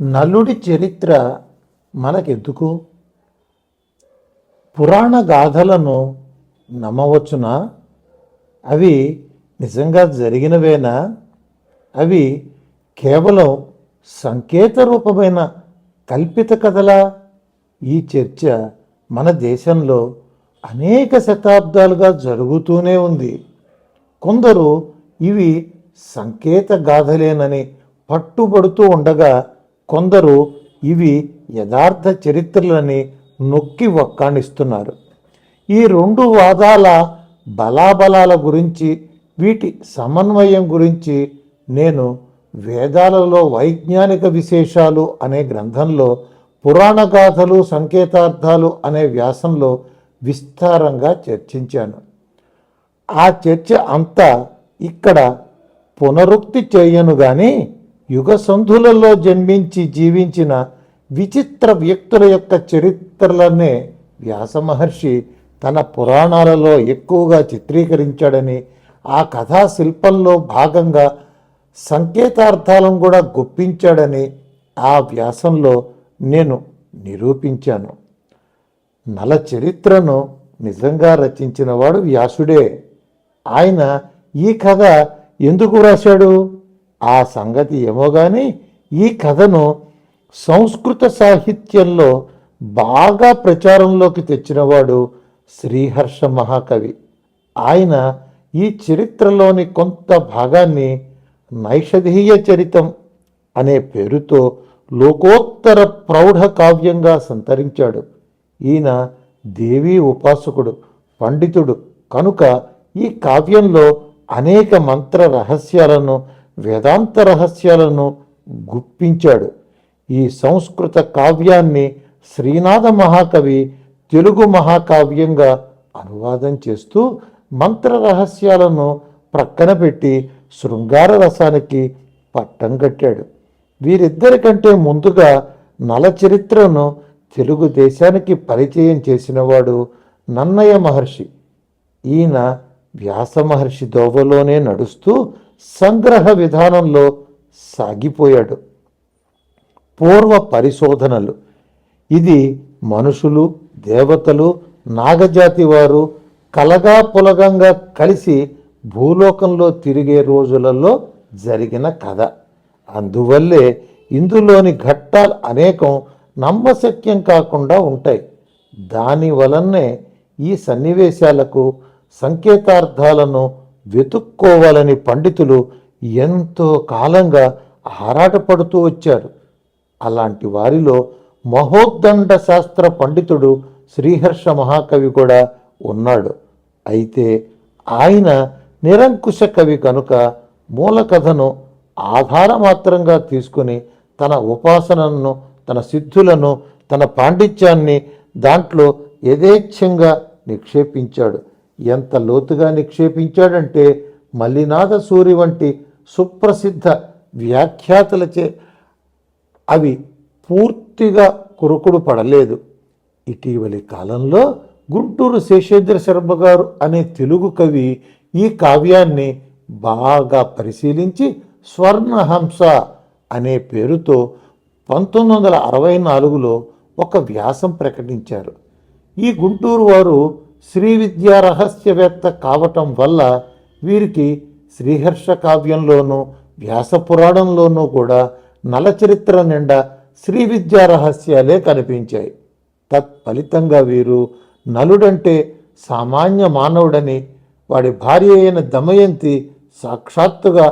నలుడి చరిత్ర మనకెందుకు? పురాణ గాథలను నమ్మవచ్చునా? అవి నిజంగా జరిగినవేనా? అవి కేవలం సంకేత రూపమైన కల్పిత కథలా? ఈ చర్చ మన దేశంలో అనేక శతాబ్దాలుగా జరుగుతూనే ఉంది. కొందరు ఇవి సంకేత గాథలేనని పట్టుబడుతూ ఉండగా, కొందరు ఇవి యథార్థ చరిత్రలని నొక్కి వక్కాణిస్తున్నారు. ఈ రెండు వాదాల బలాబలాల గురించి, వీటి సమన్వయం గురించి నేను వేదాలలో వైజ్ఞానిక విశేషాలు అనే గ్రంథంలో పురాణ గాథలు సంకేతార్థాలు అనే వ్యాసంలో విస్తారంగా చర్చించాను. ఆ చర్చ అంతా ఇక్కడ పునరుక్తి చేయను గాని, యుగ సంధులలో జన్మించి జీవించిన విచిత్ర వ్యక్తుల యొక్క చరిత్రలనే వ్యాస మహర్షి తన పురాణాలలో ఎక్కువగా చిత్రీకరించాడని, ఆ కథా శిల్పంలో భాగంగా సంకేతార్థాలను కూడా గుప్పించాడని ఆ వ్యాసంలో నేను నిరూపించాను. నల చరిత్రను నిజంగా రచించినవాడు వ్యాసుడే. ఆయన ఈ కథ ఎందుకు రాశాడు ఆ సంగతి ఏమో కానీ, ఈ కథను సంస్కృత సాహిత్యంలో బాగా ప్రచారంలోకి తెచ్చినవాడు శ్రీహర్ష మహాకవి. ఆయన ఈ చరిత్రలోని కొంత భాగాన్ని నైషధీయ చరితం అనే పేరుతో లోకోత్తర ప్రౌఢ కావ్యంగా సంతరించాడు. ఈయన దేవీ ఉపాసకుడు, పండితుడు కనుక ఈ కావ్యంలో అనేక మంత్ర రహస్యాలను, వేదాంత రహస్యాలను గుప్పించాడు. ఈ సంస్కృత కావ్యాన్ని శ్రీనాథ మహాకవి తెలుగు మహాకావ్యంగా అనువాదం చేస్తూ మంత్ర రహస్యాలను ప్రక్కన పెట్టి శృంగార రసానికి పట్టం కట్టాడు. వీరిద్దరికంటే ముందుగా నల చరిత్రను తెలుగు దేశానికి పరిచయం చేసినవాడు నన్నయ మహర్షి. ఈయన వ్యాస మహర్షి దోవలోనే నడుస్తూ సంగ్రహ విధానంలో సాగిపోయాడు. పూర్వ పరిశోధనలు, ఇది మనుషులు, దేవతలు, నాగజాతి వారు కలగా పులగంగా కలిసి భూలోకంలో తిరిగే రోజులలో జరిగిన కథ. అందువల్లే ఇందులోని ఘట్టాలు అనేకం నమ్మశక్యం కాకుండా ఉంటాయి. దాని వలనే ఈ సన్నివేశాలకు సంకేతార్థాలను వెతుక్కోవాలని పండితులు ఎంతో కాలంగా ఆరాటపడుతూ వచ్చారు. అలాంటి వారిలో మహోద్దండ శాస్త్ర పండితుడు శ్రీహర్ష మహాకవి కూడా ఉన్నాడు. అయితే ఆయన నిరంకుశ కవి కనుక మూల కథను ఆధారమాత్రంగా తీసుకుని తన ఉపాసనను, తన సిద్ధులను, తన పాండిత్యాన్ని దాంట్లో యథేచ్ఛంగా నిక్షేపించాడు. ఎంత లోతుగా నిక్షేపించాడంటే మల్లినాథ సూరి వంటి సుప్రసిద్ధ వ్యాఖ్యాతలచే అవి పూర్తిగా కురుకుడు పడలేదు. ఇటీవలి కాలంలో గుంటూరు శేషేంద్ర శర్మ గారు అనే తెలుగు కవి ఈ కావ్యాన్ని బాగా పరిశీలించి స్వర్ణహంస అనే పేరుతో 1964లో ఒక వ్యాసం ప్రకటించారు. ఈ గుంటూరు వారు శ్రీ విద్యా రహస్యవేత్త కావటం వల్ల వీరికి శ్రీహర్ష కావ్యంలోనూ వ్యాస పురాణంలోనూ కూడా నలచరిత్ర నిండా శ్రీ విద్యా రహస్యాలే కనిపించాయి. తత్ఫలితంగా వీరు నలుడంటే సామాన్య మానవుడని, వాడి భార్య అయిన దమయంతి సాక్షాత్తుగా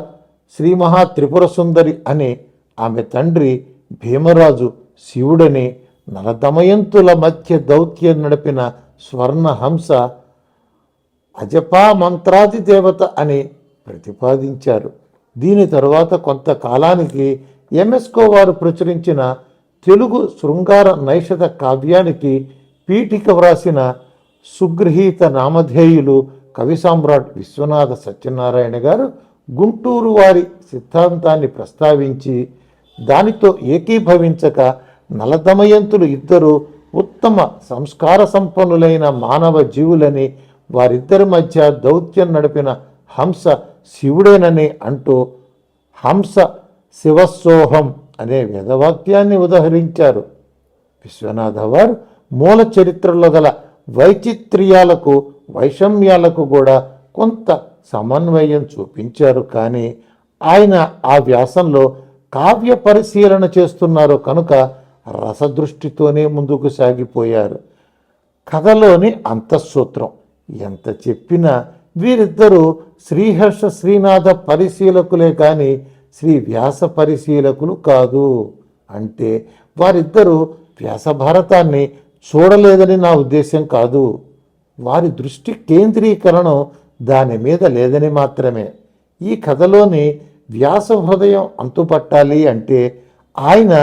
శ్రీ మహా త్రిపుర సుందరి అని, ఆమె తండ్రి భీమరాజు శివుడని, నలదమయంతుల మధ్య దౌత్యం నడిపిన స్వర్ణహంస అజపా మంత్రాది దేవత అని ప్రతిపాదించారు. దీని తరువాత కొంతకాలానికి ఎంఎస్కో వారు ప్రచురించిన తెలుగు శృంగార నైషధ కావ్యానికి పీఠిక వ్రాసిన సుగృహీత నామధేయులు కవి సామ్రాట్ విశ్వనాథ సత్యనారాయణ గారు గుంటూరు వారి సిద్ధాంతాన్ని ప్రస్తావించి, దానితో ఏకీభవించక నలదమయంతులు ఇద్దరు ఉత్తమ సంస్కార సంపన్నులైన మానవ జీవులని, వారిద్దరి మధ్య దౌత్యం నడిపిన హంస శివుడేనని అంటూ హంస శివస్సోహం అనే వేదవాక్యాన్ని ఉదహరించారు. విశ్వనాథ వారు మూల చరిత్రలో గల వైచిత్ర్యాలకు వైషమ్యాలకు కూడా కొంత సమన్వయం చూపించారు. కానీ ఆయన ఆ వ్యాసంలో కావ్య పరిశీలన చేస్తున్నారు కనుక రసదృష్టితోనే ముందుకు సాగిపోయారు. కథలోని అంతఃసూత్రం ఎంత చెప్పినా వీరిద్దరూ శ్రీహర్ష శ్రీనాథ పరిశీలకులే కానీ శ్రీ వ్యాస పరిశీలకులు కాదు. అంటే వారిద్దరూ వ్యాస భారతాన్ని చూడలేదని నా ఉద్దేశం కాదు. వారి దృష్టి కేంద్రీకరణం దాని మీద లేదని మాత్రమే. ఈ కథలోని వ్యాస హృదయం అంతుపట్టాలి అంటే ఆయన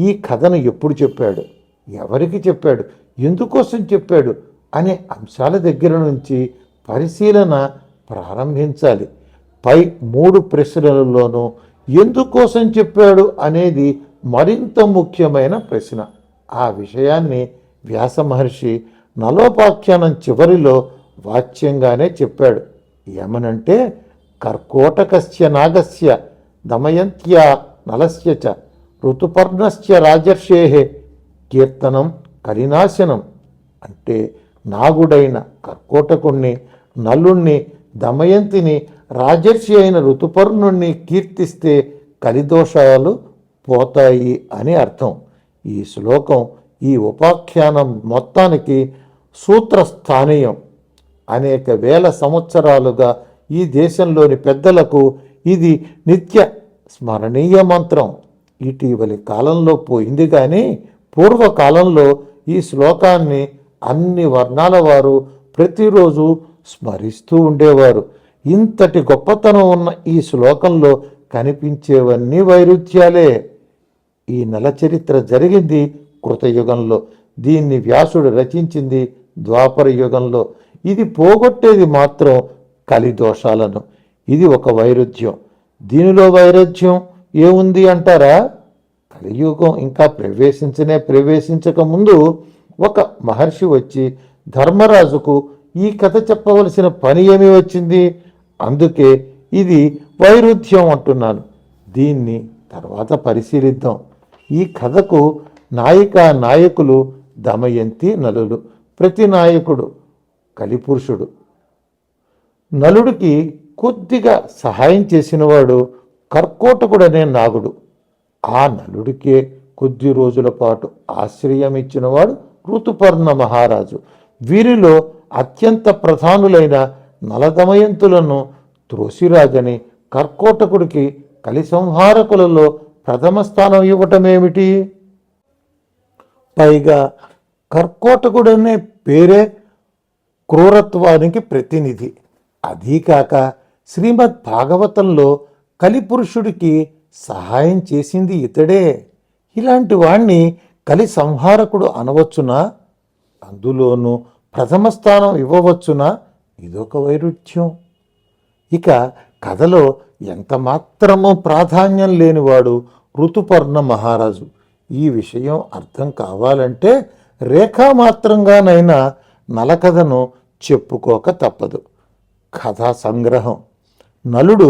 ఈ కథను ఎప్పుడు చెప్పాడు, ఎవరికి చెప్పాడు, ఎందుకోసం చెప్పాడు అనే అంశాల దగ్గర నుంచి పరిశీలన ప్రారంభించాలి. పై 3 ప్రశ్నలలోనూ ఎందుకోసం చెప్పాడు అనేది మరింత ముఖ్యమైన ప్రశ్న. ఆ విషయాన్ని వ్యాస మహర్షి నలోపాఖ్యానం చివరిలో వాచ్యంగానే చెప్పాడు. ఏమనంటే కర్కోటకస్య నాగస్య దమయంత్యా నలస్య చ ఋతుపర్ణస్య రాజర్షేహే కీర్తనం కలినాశనం. అంటే నాగుడైన కర్కోటకుణ్ణి, నలుణ్ణి, దమయంతిని, రాజర్షి అయిన ఋతుపర్ణుణ్ణి కీర్తిస్తే కలిదోషాలు పోతాయి అని అర్థం. ఈ శ్లోకం ఈ ఉపాఖ్యానం మొత్తానికి సూత్రస్థానీయం. అనేక వేల సంవత్సరాలుగా ఈ దేశంలోని పెద్దలకు ఇది నిత్య స్మరణీయ మంత్రం. ఇటీవలి కాలంలో పోయింది కానీ పూర్వకాలంలో ఈ శ్లోకాన్ని అన్ని వర్ణాల వారు ప్రతిరోజు స్మరిస్తూ ఉండేవారు. ఇంతటి గొప్పతనం ఉన్న ఈ శ్లోకంలో కనిపించేవన్నీ వైరుధ్యాలే. ఈ నల చరిత్ర జరిగింది కృతయుగంలో, దీన్ని వ్యాసుడు రచించింది ద్వాపర యుగంలో. ఇది పోగొట్టేది మాత్రం కలిదోషాలను. ఇది ఒక వైరుధ్యం. దీనిలో వైరుధ్యం ఏముంది అంటారా? కలియుగం ఇంకా ప్రవేశించక ముందు ఒక మహర్షి వచ్చి ధర్మరాజుకు ఈ కథ చెప్పవలసిన పని ఏమి వచ్చింది? అందుకే ఇది వైరుధ్యం అంటున్నాను. దీన్ని తర్వాత పరిశీలిద్దాం. ఈ కథకు నాయకులు దమయంతి, నలులు. ప్రతి నాయకుడు కలిపురుషుడు. నలుడికి కొద్దిగా సహాయం చేసినవాడు కర్కోటకుడనే నాగుడు. ఆ నలుడికే కొద్ది రోజుల పాటు ఆశ్రయం ఇచ్చినవాడు ఋతుపర్ణ మహారాజు. వీరిలో అత్యంత ప్రధానులైన నలదమయంతులను త్రోసిరాజని కర్కోటకుడికి కలి సంహారకులలో ప్రథమ స్థానం ఇవ్వటమేమిటి? పైగా కర్కోటకుడనే పేరే క్రూరత్వానికి ప్రతినిధి. అదీకాక శ్రీమద్ భాగవతంలో కలిపురుషుడికి సహాయం చేసింది ఇతడే. ఇలాంటి వాణ్ణి కలి సంహారకుడు అనవచ్చునా? అందులోనూ ప్రథమ స్థానం ఇవ్వవచ్చునా? ఇదొక వైరుధ్యం. ఇక కథలో ఎంత మాత్రమూ ప్రాధాన్యం లేనివాడు ఋతుపర్ణ మహారాజు. ఈ విషయం అర్థం కావాలంటే రేఖామాత్రంగానైనా నలకథను చెప్పుకోక తప్పదు. కథా సంగ్రహం. నలుడు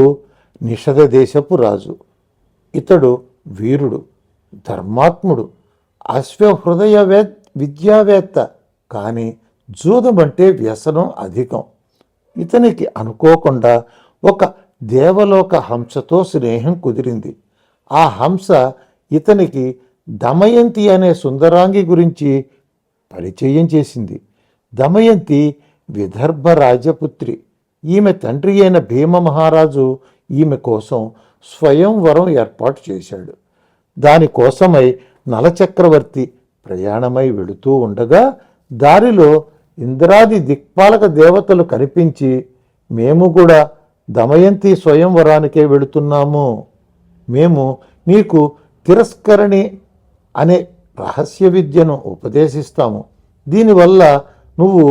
నిషధ దేశపు రాజు. ఇతడు వీరుడు, ధర్మాత్ముడు, అశ్వహృదయ విద్యావేత్త. కానీ జూదమంటే వ్యసనం అధికం. ఇతనికి అనుకోకుండా ఒక దేవలోక హంసతో స్నేహం కుదిరింది. ఆ హంస ఇతనికి దమయంతి అనే సుందరాంగి గురించి పరిచయం చేసింది. దమయంతి విదర్భ రాజపుత్రి. ఈమె తండ్రి అయిన భీమ మహారాజు ఈమె కోసం స్వయంవరం ఏర్పాటు చేశాడు. దానికోసమై నలచక్రవర్తి ప్రయాణమై వెళుతూ ఉండగా దారిలో ఇంద్రాది దిక్పాలక దేవతలు కనిపించి, మేము కూడా దమయంతి స్వయంవరానికే వెళుతున్నాము. మేము నీకు తిరస్కరణి అనే రహస్య విద్యను ఉపదేశిస్తాము. దీనివల్ల నువ్వు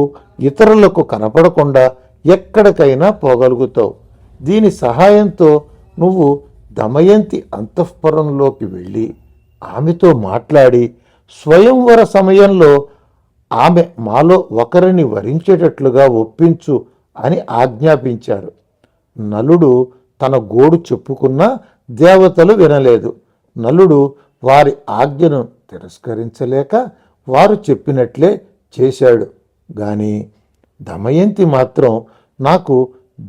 ఇతరులకు కనపడకుండా ఎక్కడికైనా పోగలుగుతావు. దీని సహాయంతో నువ్వు దమయంతి అంతఃపురంలోకి వెళ్ళి ఆమెతో మాట్లాడి స్వయంవర సమయంలో ఆమె మాలో ఒకరిని వరించేటట్లుగా ఒప్పించు అని ఆజ్ఞాపించారు. నలుడు తన గోడు చెప్పుకున్నా దేవతలు వినలేదు. నలుడు వారి ఆజ్ఞను తిరస్కరించలేక వారు చెప్పినట్లే చేశాడు. గాని దమయంతి మాత్రం నాకు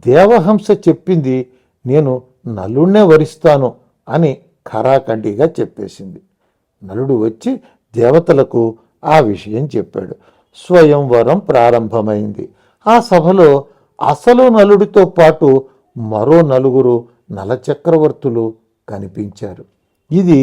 దేవహంస చెప్పింది, నేను నలుణ్ణే వరిస్తాను అని ఖరాఖండిగా చెప్పేసింది. నలుడు వచ్చి దేవతలకు ఆ విషయం చెప్పాడు. స్వయంవరం ప్రారంభమైంది. ఆ సభలో అసలు నలుడితో పాటు మరో 4 నలచక్రవర్తులు కనిపించారు. ఇది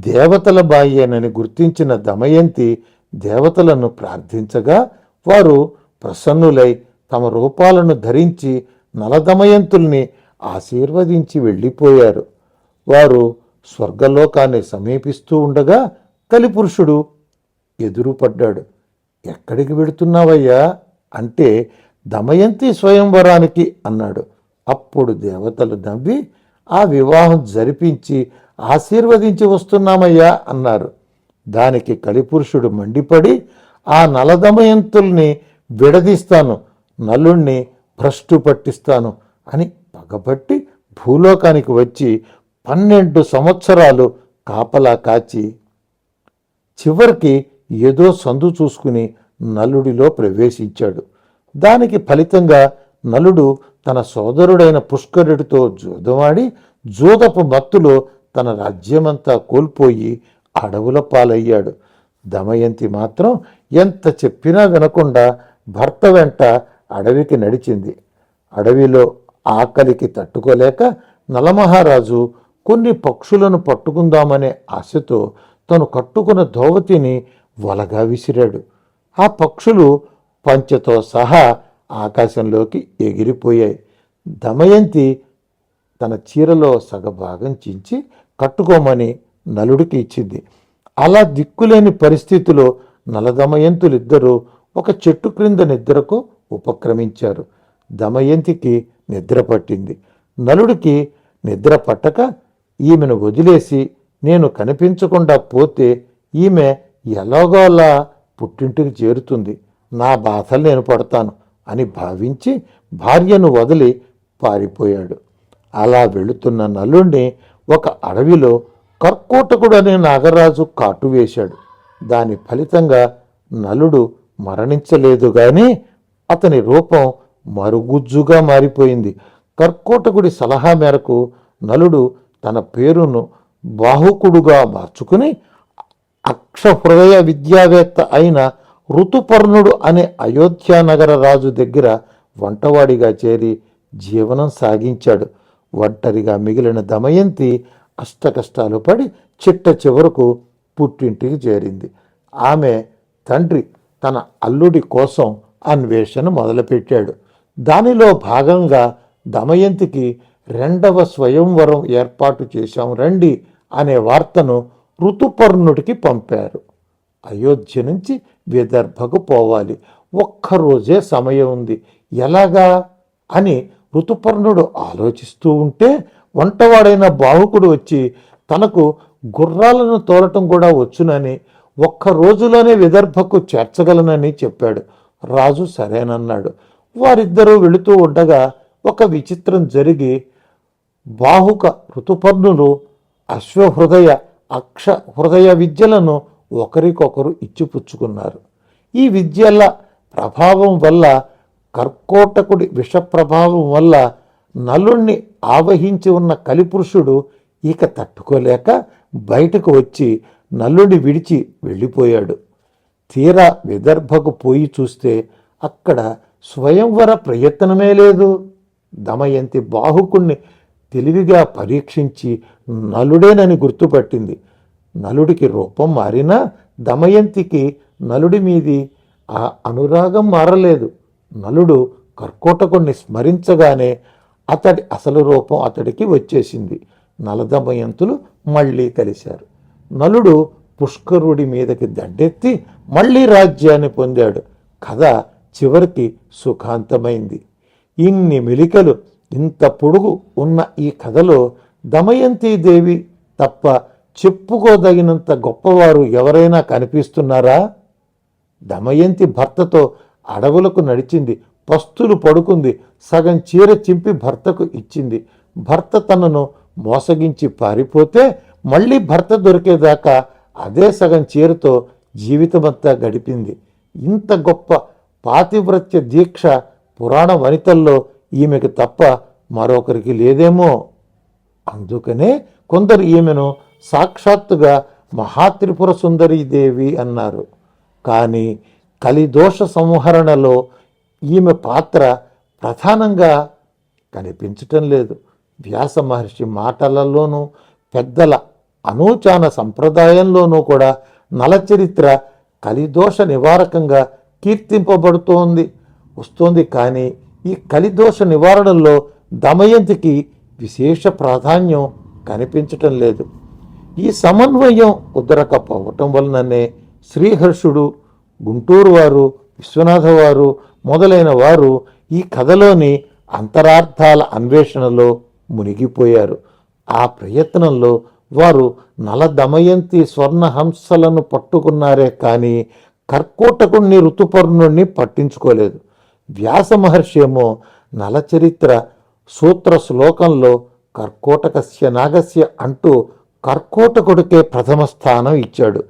దేవతల బాయ్యేనని గుర్తించిన దమయంతి దేవతలను ప్రార్థించగా వారు ప్రసన్నులై తమ రూపాలను ధరించి నలదమయంతుల్ని ఆశీర్వదించి వెళ్ళిపోయారు. వారు స్వర్గలోకాన్ని సమీపిస్తూ ఉండగా కలిపురుషుడు ఎదురుపడ్డాడు. ఎక్కడికి వెడుతున్నావయ్యా అంటే దమయంతి స్వయంవరానికి అన్నాడు. అప్పుడు దేవతలు నవ్వి ఆ వివాహం జరిపించి ఆశీర్వదించి వస్తున్నామయ్యా అన్నారు. దానికి కలిపురుషుడు మండిపడి ఆ నలదమయంతుల్ని విడదీస్తాను, నలుణ్ణి భ్రష్టు పట్టిస్తాను అని పగబట్టి భూలోకానికి వచ్చి 12 సంవత్సరాలు కాపలా కాచి చివరికి ఏదో సందు చూసుకుని నలుడిలో ప్రవేశించాడు. దానికి ఫలితంగా నలుడు తన సోదరుడైన పుష్కరుడితో జూదమాడి జూదపు మత్తులో తన రాజ్యమంతా కోల్పోయి అడవుల పాలయ్యాడు. దమయంతి మాత్రం ఎంత చెప్పినా వినకుండా భర్త వెంట అడవికి నడిచింది. అడవిలో ఆకలికి తట్టుకోలేక నలమహారాజు కొన్ని పక్షులను పట్టుకుందామనే ఆశతో తను కట్టుకున్న ధోవతిని వలగా విసిరాడు. ఆ పక్షులు పంచెతో సహా ఆకాశంలోకి ఎగిరిపోయాయి. దమయంతి తన చీరలో సగభాగం చించి కట్టుకోమని నలుడికి ఇచ్చింది. అలా దిక్కులేని పరిస్థితిలో నలదమయంతులిద్దరూ ఒక చెట్టు క్రింద నిద్రకు ఉపక్రమించారు. దమయంతికి నిద్ర పట్టింది. నలుడికి నిద్ర పట్టక ఈమెను వదిలేసి నేను కనిపించకుండా పోతే ఈమె ఎలాగోలా పుట్టింటికి చేరుతుంది, నా బాధలు నేను పడతాను అని భావించి భార్యను వదిలి పారిపోయాడు. అలా వెళుతున్న నలుణ్ణి ఒక అడవిలో కర్కోటకుడు అనే నాగరాజు కాటు వేశాడు. దాని ఫలితంగా నలుడు మరణించలేదు గాని అతని రూపం మరుగుజ్జుగా మారిపోయింది. కర్కోటకుడి సలహా మేరకు నలుడు తన పేరును బాహుకుడుగా మార్చుకుని అక్షహృదయ విద్యావేత్త అయిన ఋతుపర్ణుడు అనే అయోధ్యానగర రాజు దగ్గర వంటవాడిగా చేరి జీవనం సాగించాడు. ఒంటరిగా మిగిలిన దమయంతి అష్టకష్టాలు పడి చిట్ట చివరకు పుట్టింటికి చేరింది. ఆమె తండ్రి తన అల్లుడి కోసం అన్వేషణ మొదలుపెట్టాడు. దానిలో భాగంగా దమయంతికి 2వ స్వయంవరం ఏర్పాటు చేశాం రండి అనే వార్తను ఋతుపర్ణుడికి పంపారు. అయోధ్య నుంచి విదర్భకు పోవాలి, ఒక్కరోజే సమయం ఉంది, ఎలాగా అని ఋతుపర్ణుడు ఆలోచిస్తూ ఉంటే వంటవాడైన బాహుకుడు వచ్చి తనకు గుర్రాలను తోలటం కూడా వచ్చునని, ఒక్క రోజులోనే విదర్భకు చేర్చగలనని చెప్పాడు. రాజు సరేనన్నాడు. వారిద్దరూ వెళుతూ ఉండగా ఒక విచిత్రం జరిగి బాహుక ఋతుపర్ణులు అశ్వహృదయ అక్ష హృదయ విద్యలను ఒకరికొకరు ఇచ్చిపుచ్చుకున్నారు. ఈ విద్యల ప్రభావం వల్ల, కర్కోటకుడి విష ప్రభావం వల్ల నలుణ్ణి ఆవహించి ఉన్న కలిపురుషుడు ఇక తట్టుకోలేక బయటకు వచ్చి నలుడిని విడిచి వెళ్ళిపోయాడు. తీరా విదర్భకు పోయి చూస్తే అక్కడ స్వయంవర ప్రయత్నమే లేదు. దమయంతి బాహుకుణ్ణి తెలివిగా పరీక్షించి నలుడేనని గుర్తుపట్టింది. నలుడికి రూపం మారినా దమయంతికి నలుడి మీది ఆ అనురాగం మారలేదు. నలుడు కర్కోటకుణ్ణి స్మరించగానే అతడి అసలు రూపం అతడికి వచ్చేసింది. నలదమయంతులు మళ్ళీ కలిశారు. నలుడు పుష్కరుడి మీదకి దండెత్తి మళ్ళీ రాజ్యాన్ని పొందాడు. కథ చివరికి సుఖాంతమైంది. ఇన్ని మెలికలు, ఇంత పొడుగు ఉన్న ఈ కథలో దమయంతీదేవి తప్ప చెప్పుకోదగినంత గొప్పవారు ఎవరైనా కనిపిస్తున్నారా? దమయంతి భర్తతో అడవులకు నడిచింది, పస్తులు పడుకుంది, సగం చీర చింపి భర్తకు ఇచ్చింది. భర్త తనను మోసగించి పారిపోతే మళ్ళీ భర్త దొరికేదాకా అదే సగం చీరతో జీవితమంతా గడిపింది. ఇంత గొప్ప పాతివ్రత్య దీక్ష పురాణ వనితల్లో ఈమెకు తప్ప మరొకరికి లేదేమో. అందుకనే కొందరు ఈమెను సాక్షాత్తుగా మహాత్రిపుర సుందరీదేవి అన్నారు. కానీ కలిదోష సంహరణలో ఈమె పాత్ర ప్రధానంగా కనిపించటం లేదు. వ్యాస మహర్షి మాటలలోనూ పెద్దల అనూచాన సంప్రదాయంలోనూ కూడా నలచరిత్ర కలిదోష నివారకంగా వస్తోంది. కానీ ఈ కలిదోష నివారణలో దమయంతికి విశేష ప్రాధాన్యం కనిపించటం లేదు. ఈ సమన్వయం కుదరకపోవటం వలననే శ్రీహర్షుడు, గుంటూరు వారు, విశ్వనాథ వారు మొదలైన వారు ఈ కథలోని అంతరార్థాల అన్వేషణలో మునిగిపోయారు. ఆ ప్రయత్నంలో వారు నల దమయంతి స్వర్ణహంసలను పట్టుకున్నారే కానీ కర్కోటకుణ్ణి ఋతుపర్ణుణ్ణి పట్టించుకోలేదు. వ్యాస మహర్షి ఏమో నలచరిత్ర సూత్ర శ్లోకంలో కర్కోటకస్య నాగస్య అంటూ కర్కోటకుడికే ప్రథమ స్థానం ఇచ్చాడు.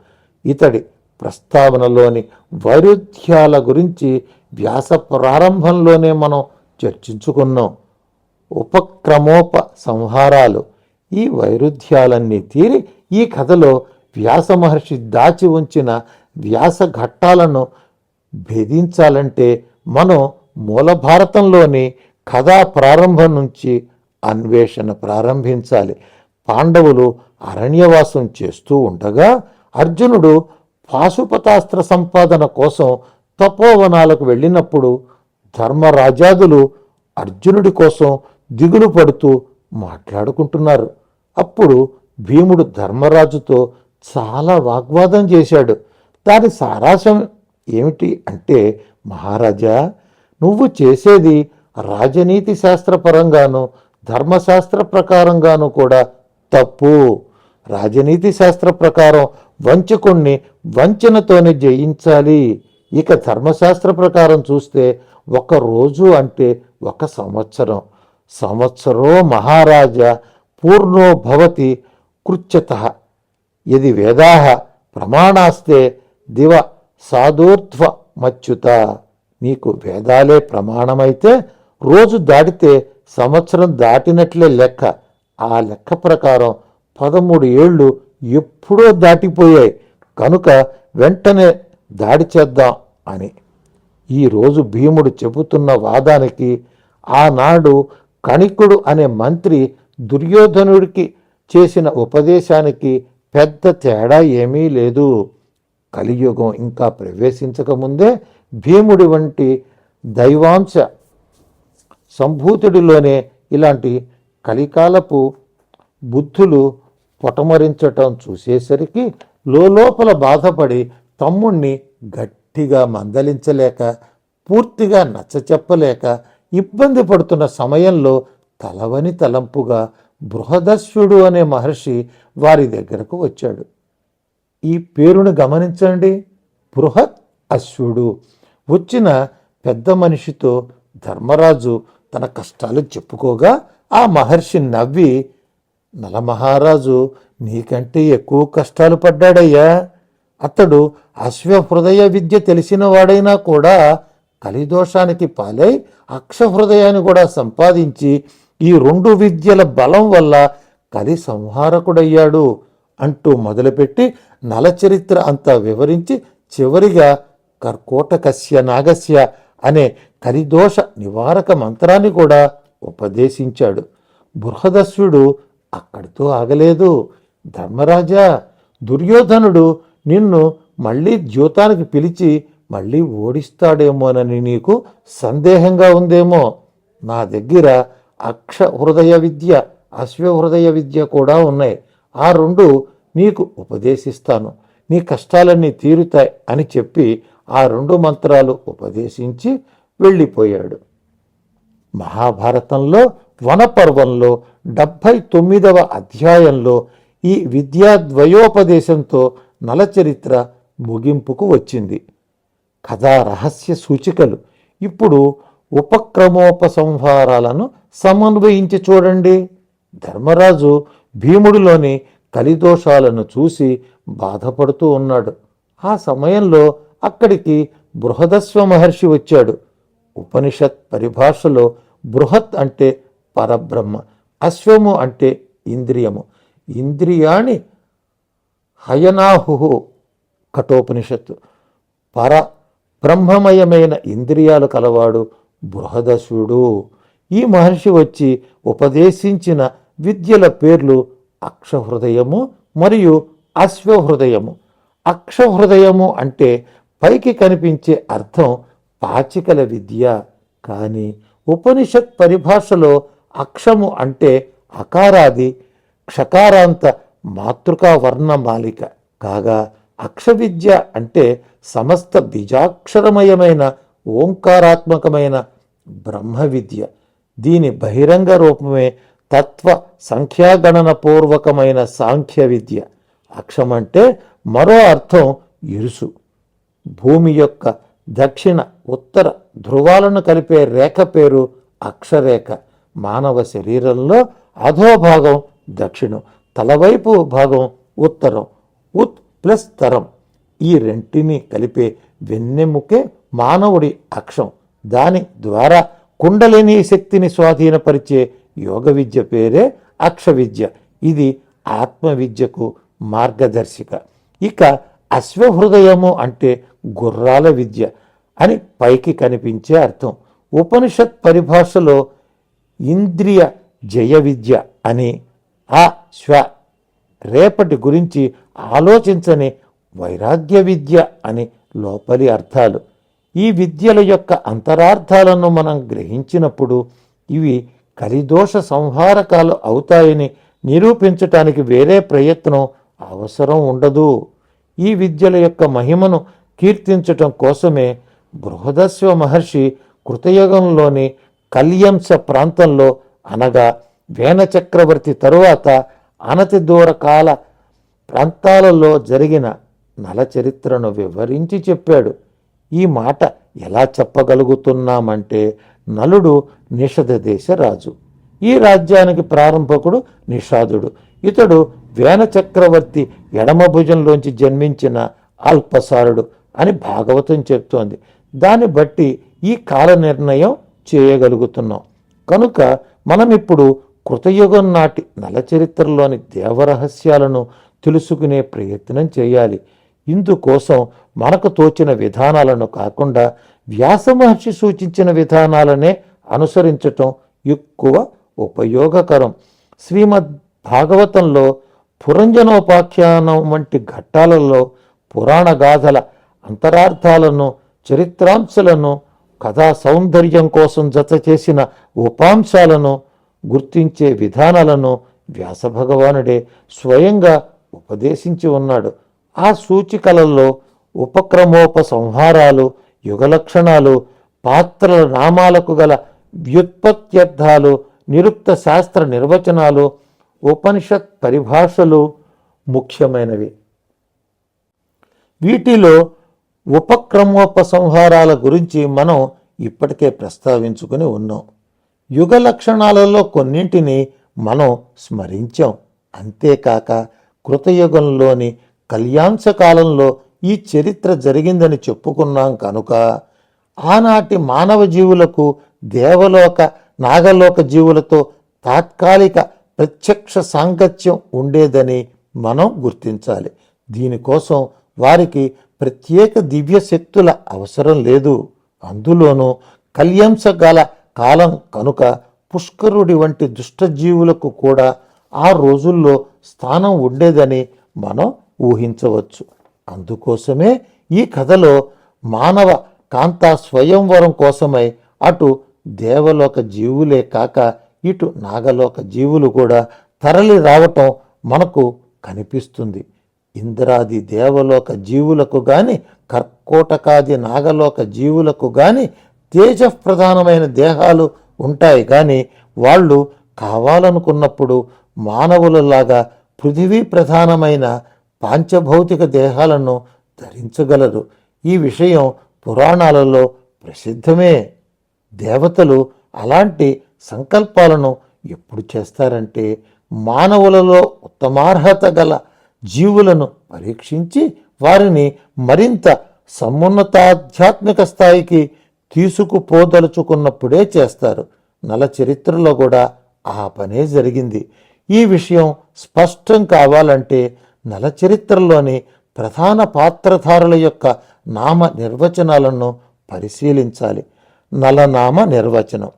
ఇతడి ప్రస్తావనలోని వైరుధ్యాల గురించి వ్యాస ప్రారంభంలోనే మనం చర్చించుకున్నాం. ఉపక్రమోప సంహారాలు. ఈ వైరుధ్యాలన్నీ తీరి ఈ కథలో వ్యాస మహర్షి దాచి ఉంచిన వ్యాస ఘట్టాలను భేదించాలంటే మనం మూల భారతంలోని కథా ప్రారంభం నుంచి అన్వేషణ ప్రారంభించాలి. పాండవులు అరణ్యవాసం చేస్తూ ఉండగా అర్జునుడు పాశుపతాస్త్ర సంపాదన కోసం తపోవనాలకు వెళ్ళినప్పుడు ధర్మరాజాదులు అర్జునుడి కోసం దిగులు పడుతూ మాట్లాడుకుంటున్నారు. అప్పుడు భీముడు ధర్మరాజుతో చాలా వాగ్వాదం చేశాడు. దాని సారాంశం ఏమిటి అంటే, మహారాజా, నువ్వు చేసేది రాజనీతి శాస్త్రపరంగాను ధర్మశాస్త్ర ప్రకారంగాను కూడా తప్పు. రాజనీతి శాస్త్ర ప్రకారం వంచకుణ్ణి వంచనతోనే జయించాలి. ఇక ధర్మశాస్త్ర ప్రకారం చూస్తే ఒక రోజు అంటే ఒక సంవత్సరం. సంవత్సరో మహారాజా పూర్ణో భవతి కృత్యతః యది వేదాః ప్రమాణాస్తే దివ సాధూర్ధ్వ మచ్యుత. నీకు వేదాలే ప్రమాణమైతే రోజు దాటితే సంవత్సరం దాటినట్లే లెక్క. ఆ లెక్క ప్రకారం 13 ఏళ్ళు ఎప్పుడో దాటిపోయాయి. కనుక వెంటనే దాడి చేద్దాం అని. ఈరోజు భీముడు చెబుతున్న వాదానికి ఆనాడు కణికుడు అనే మంత్రి దుర్యోధనుడికి చేసిన ఉపదేశానికి పెద్ద తేడా ఏమీ లేదు. కలియుగం ఇంకా ప్రవేశించకముందే భీముడి వంటి దైవాంశ సంభూతుడిలోనే ఇలాంటి కలికాలపు బుద్ధులు పొటమరించటం చూసేసరికి లోపల బాధపడి తమ్ముణ్ణి గట్టిగా మందలించలేక, పూర్తిగా నచ్చచెప్పలేక ఇబ్బంది పడుతున్న సమయంలో తలవని తలంపుగా బృహదస్యుడు అనే మహర్షి వారి దగ్గరకు వచ్చాడు. ఈ పేరును గమనించండి, బృహద్ అశ్వుడు. వచ్చిన పెద్ద మనిషితో ధర్మరాజు తన కష్టాలు చెప్పుకోగా ఆ మహర్షి నవ్వి, నలమహారాజు నీకంటే ఎక్కువ కష్టాలు పడ్డాడయ్యా. అతడు అశ్వహృదయ విద్య తెలిసిన వాడైనా కూడా కలిదోషానికి పాలై అక్షహృదయాన్ని కూడా సంపాదించి ఈ 2 విద్యల బలం వల్ల కలి సంహారకుడయ్యాడు అంటూ మొదలుపెట్టి నలచరిత్ర అంతా వివరించి చివరిగా కర్కోటకస్య నాగస్య అనే కలిదోష నివారక మంత్రాన్ని కూడా ఉపదేశించాడు. బృహదస్యుడు అక్కడితో ఆగలేదు. ధర్మరాజా, దుర్యోధనుడు నిన్ను మళ్ళీ ద్యూతానికి పిలిచి మళ్ళీ ఓడిస్తాడేమోనని నీకు సందేహంగా ఉందేమో. నా దగ్గర అక్ష హృదయ విద్య, అశ్వహృదయ విద్య కూడా ఉన్నాయి. ఆ 2 నీకు ఉపదేశిస్తాను, నీ కష్టాలన్నీ తీరుతాయి అని చెప్పి ఆ 2 మంత్రాలు ఉపదేశించి వెళ్ళిపోయాడు. మహాభారతంలో వనపర్వంలో 79వ అధ్యాయంలో ఈ విద్యాద్వయోపదేశంతో నలచరిత్ర ముగింపుకు వచ్చింది. కథా రహస్య సూచికలు. ఇప్పుడు ఉపక్రమోపసంహారాలను సమన్వయించి చూడండి. ధర్మరాజు భీముడిలోని కలిదోషాలను చూసి బాధపడుతూ ఉన్నాడు. ఆ సమయంలో అక్కడికి బృహదస్వ మహర్షి వచ్చాడు. ఉపనిషత్ పరిభాషలో బృహత్ అంటే పరబ్రహ్మ, అశ్వము అంటే ఇంద్రియము. ఇంద్రియాణి హయనాహు కఠోపనిషత్తు. పర బ్రహ్మమయమైన ఇంద్రియాలు కలవాడు బృహదశ్వుడు. ఈ మహర్షి వచ్చి ఉపదేశించిన విద్యల పేర్లు అక్షహృదయము మరియు అశ్వహృదయము. అక్షహృదయము అంటే పైకి కనిపించే అర్థం పాచికల విద్య, కానీ ఉపనిషత్ పరిభాషలో అక్షము అంటే అకారాది క్షకారాంత మాతృకా వర్ణమాలిక కాగా, అక్ష విద్య అంటే సమస్త బీజాక్షరమయమైన ఓంకారాత్మకమైన బ్రహ్మ విద్య. దీని బహిరంగ రూపమే తత్వ సంఖ్యాగణన పూర్వకమైన సాంఖ్య విద్య. అక్షమంటే మరో అర్థం ఇరుసు. భూమి యొక్క దక్షిణ ఉత్తర ధ్రువాలను కలిపే రేఖ పేరు అక్షరేఖ. మానవ శరీరంలో అధోభాగం దక్షిణం, తలవైపు భాగం ఉత్తరం. ఉత్ ప్లస్ తరం, ఈ రెంటిని కలిపే వెన్నెముకే మానవుడి అక్షం. దాని ద్వారా కుండలిని శక్తిని స్వాధీనపరిచే యోగ విద్య పేరే అక్ష విద్య. ఇది ఆత్మ విద్యకు మార్గదర్శిక. ఇక అశ్వహృదయము అంటే గుర్రాల విద్య అని పైకి కనిపించే అర్థం. ఉపనిషత్ పరిభాషలో ఇంద్రియ జయ విద్య అని, ఆ శ్వ రేపటి గురించి ఆలోచించని వైరాగ్య విద్య అని లోపలి అర్థాలు. ఈ విద్యల యొక్క అంతరార్థాలను మనం గ్రహించినప్పుడు ఇవి కలిదోష సంహారకాలు అవుతాయని నిరూపించటానికి వేరే ప్రయత్నం అవసరం ఉండదు. ఈ విద్యల యొక్క మహిమను కీర్తించటం కోసమే బృహదస్వ మహర్షి కృతయుగంలోని కల్యంస ప్రాంతంలో, అనగా వేన చక్రవర్తి తరువాత అనతి దూర కాల ప్రాంతాలలో జరిగిన నల చరిత్రను వివరించి చెప్పాడు. ఈ మాట ఎలా చెప్పగలుగుతున్నామంటే, నలుడు నిషధ దేశ రాజు. ఈ రాజ్యానికి ప్రారంభకుడు నిషాదుడు. ఇతడు వేన చక్రవర్తి ఎడమ భుజంలోంచి జన్మించిన అల్పసారుడు అని భాగవతం చెప్తోంది. దాన్ని బట్టి ఈ కాల నిర్ణయం చేయగలుగుతున్నాం. కనుక మనం ఇప్పుడు కృతయుగం నాటి నల చరిత్రలోని దేవరహస్యాలను తెలుసుకునే ప్రయత్నం చేయాలి. ఇందుకోసం మనకు తోచిన విధానాలను కాకుండా వ్యాస మహర్షి సూచించిన విధానాలనే అనుసరించటం ఎక్కువ ఉపయోగకరం. శ్రీమద్ భాగవతంలో పురంజనోపాఖ్యానం వంటి ఘట్టాలలో పురాణ గాథల అంతరార్థాలను, చరిత్రాంశాలను, కథా సౌందర్యం కోసం జత చేసిన ఉపాంశాలను గుర్తించే విధానాలను వ్యాస భగవానుడే స్వయంగా ఉపదేశించి ఉన్నాడు. ఆ సూచికలలో ఉపక్రమోపసంహారాలు, యుగలక్షణాలు, పాత్రల నామాలకు గల వ్యుత్పత్త్యర్థాలు, నిరుక్త శాస్త్ర నిర్వచనాలు, ఉపనిషత్ పరిభాషలు ముఖ్యమైనవి. వీటిలో ఉపక్రమోపసంహారాల గురించి మనం ఇప్పటికే ప్రస్తావించుకుని ఉన్నాం. యుగ లక్షణాలలో కొన్నింటిని మనం స్మరించాం. అంతేకాక కృతయుగంలోని కళ్యాణ్స కాలంలో ఈ చరిత్ర జరిగిందని చెప్పుకున్నాం. కనుక ఆనాటి మానవ జీవులకు దేవలోక నాగలోక జీవులతో తాత్కాలిక ప్రత్యక్ష సాంగత్యం ఉండేదని మనం గుర్తించాలి. దీనికోసం వారికి ప్రత్యేక దివ్య శక్తుల అవసరం లేదు. అందులోనూ కళ్యంస గల కాలం కనుక పుష్కరుడి వంటి దుష్టజీవులకు కూడా ఆ రోజుల్లో స్థానం ఉండేదని మనం ఊహించవచ్చు. అందుకోసమే ఈ కథలో మానవ కాంతా స్వయంవరం కోసమై అటు దేవలోక జీవులే కాక ఇటు నాగలోక జీవులు కూడా తరలి రావటం మనకు కనిపిస్తుంది. ఇంద్రాది దేవలోక జీవులకు గాని, కర్కోటకాది నాగలోక జీవులకు గాని తేజప్రధానమైన దేహాలు ఉంటాయి. కానీ వాళ్ళు కావాలనుకున్నప్పుడు మానవులలాగా పృథివీ ప్రధానమైన పాంచభౌతిక దేహాలను ధరించగలరు. ఈ విషయం పురాణాలలో ప్రసిద్ధమే. దేవతలు అలాంటి సంకల్పాలను ఎప్పుడు చేస్తారంటే మానవులలో ఉత్తమార్హత గల జీవులను పరీక్షించి వారిని మరింత సమున్నతాధ్యాత్మిక స్థాయికి తీసుకుపోదలుచుకున్నప్పుడే చేస్తారు. నల చరిత్రలో కూడా ఆ పనే జరిగింది. ఈ విషయం స్పష్టం కావాలంటే నల చరిత్రలోని ప్రధాన పాత్రధారుల యొక్క నామ నిర్వచనాలను పరిశీలించాలి. నలనామ నిర్వచనం.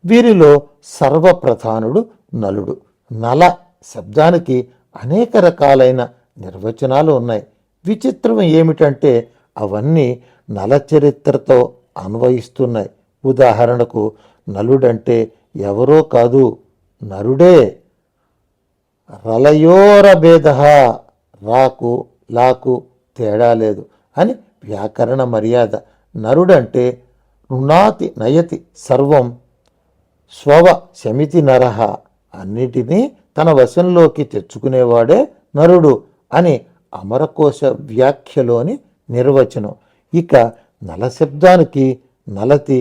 వీరిలో సర్వప్రధానుడు నలుడు. నల శబ్దానికి అనేక రకాలైన నిర్వచనాలు ఉన్నాయి. విచిత్రం ఏమిటంటే అవన్నీ నల చరిత్రతో అన్వయిస్తున్నాయి. ఉదాహరణకు నలుడంటే ఎవరో కాదు, నరుడే. రలయోరభేద, రాకు లాకు తేడా లేదు అని వ్యాకరణ మర్యాద. నరుడంటే రుణాతి నయతి సర్వం స్వవ శమితి నరహ, అన్నిటినీ తన వశంలోకి తెచ్చుకునేవాడే నరుడు అని అమరకోశ వ్యాఖ్యలోని నిర్వచనం. ఇక నల శబ్దానికి నలతి,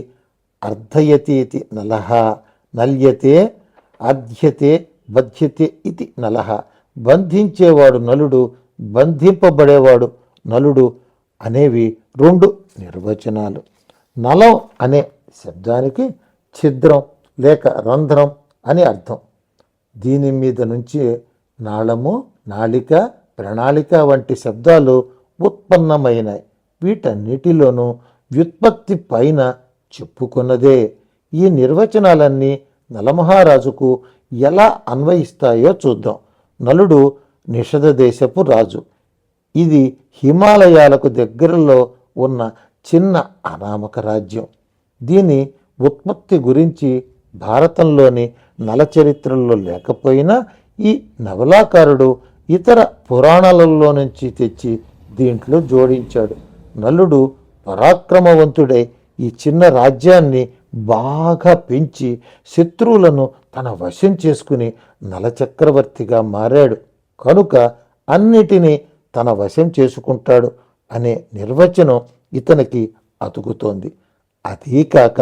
అర్ధయతీతి నలహ, నల్యతే, అధ్యతే, బధ్యతే ఇది నలహ. బంధించేవాడు నలుడు, బంధింపబడేవాడు నలుడు అనేవి రెండు నిర్వచనాలు. నలం అనే శబ్దానికి ఛిద్రం లేక రంధ్రం అని అర్థం. దీని మీద నుంచి నాళము, నాళిక, ప్రణాళిక వంటి శబ్దాలు ఉత్పన్నమైనాయి. వీటన్నిటిలోనూ వ్యుత్పత్తి పైన చెప్పుకున్నదే. ఈ నిర్వచనాలన్నీ నలమహారాజుకు ఎలా అన్వయిస్తాయో చూద్దాం. నలుడు నిషధ దేశపు రాజు. ఇది హిమాలయాలకు దగ్గరలో ఉన్న చిన్న అనామక రాజ్యం. దీని ఉత్పత్తి గురించి భారతంలోని నల చరిత్రల్లో లేకపోయినా ఈ నవలాకారుడు ఇతర పురాణాలలో నుంచి తెచ్చి దీంట్లో జోడించాడు. నలుడు పరాక్రమవంతుడై ఈ చిన్న రాజ్యాన్ని బాగా పెంచి శత్రువులను తన వశం చేసుకుని నలచక్రవర్తిగా మారాడు. కనుక అన్నిటినీ తన వశం చేసుకుంటాడు అనే నిర్వచనం ఇతనికి అతుకుతోంది. అదీకాక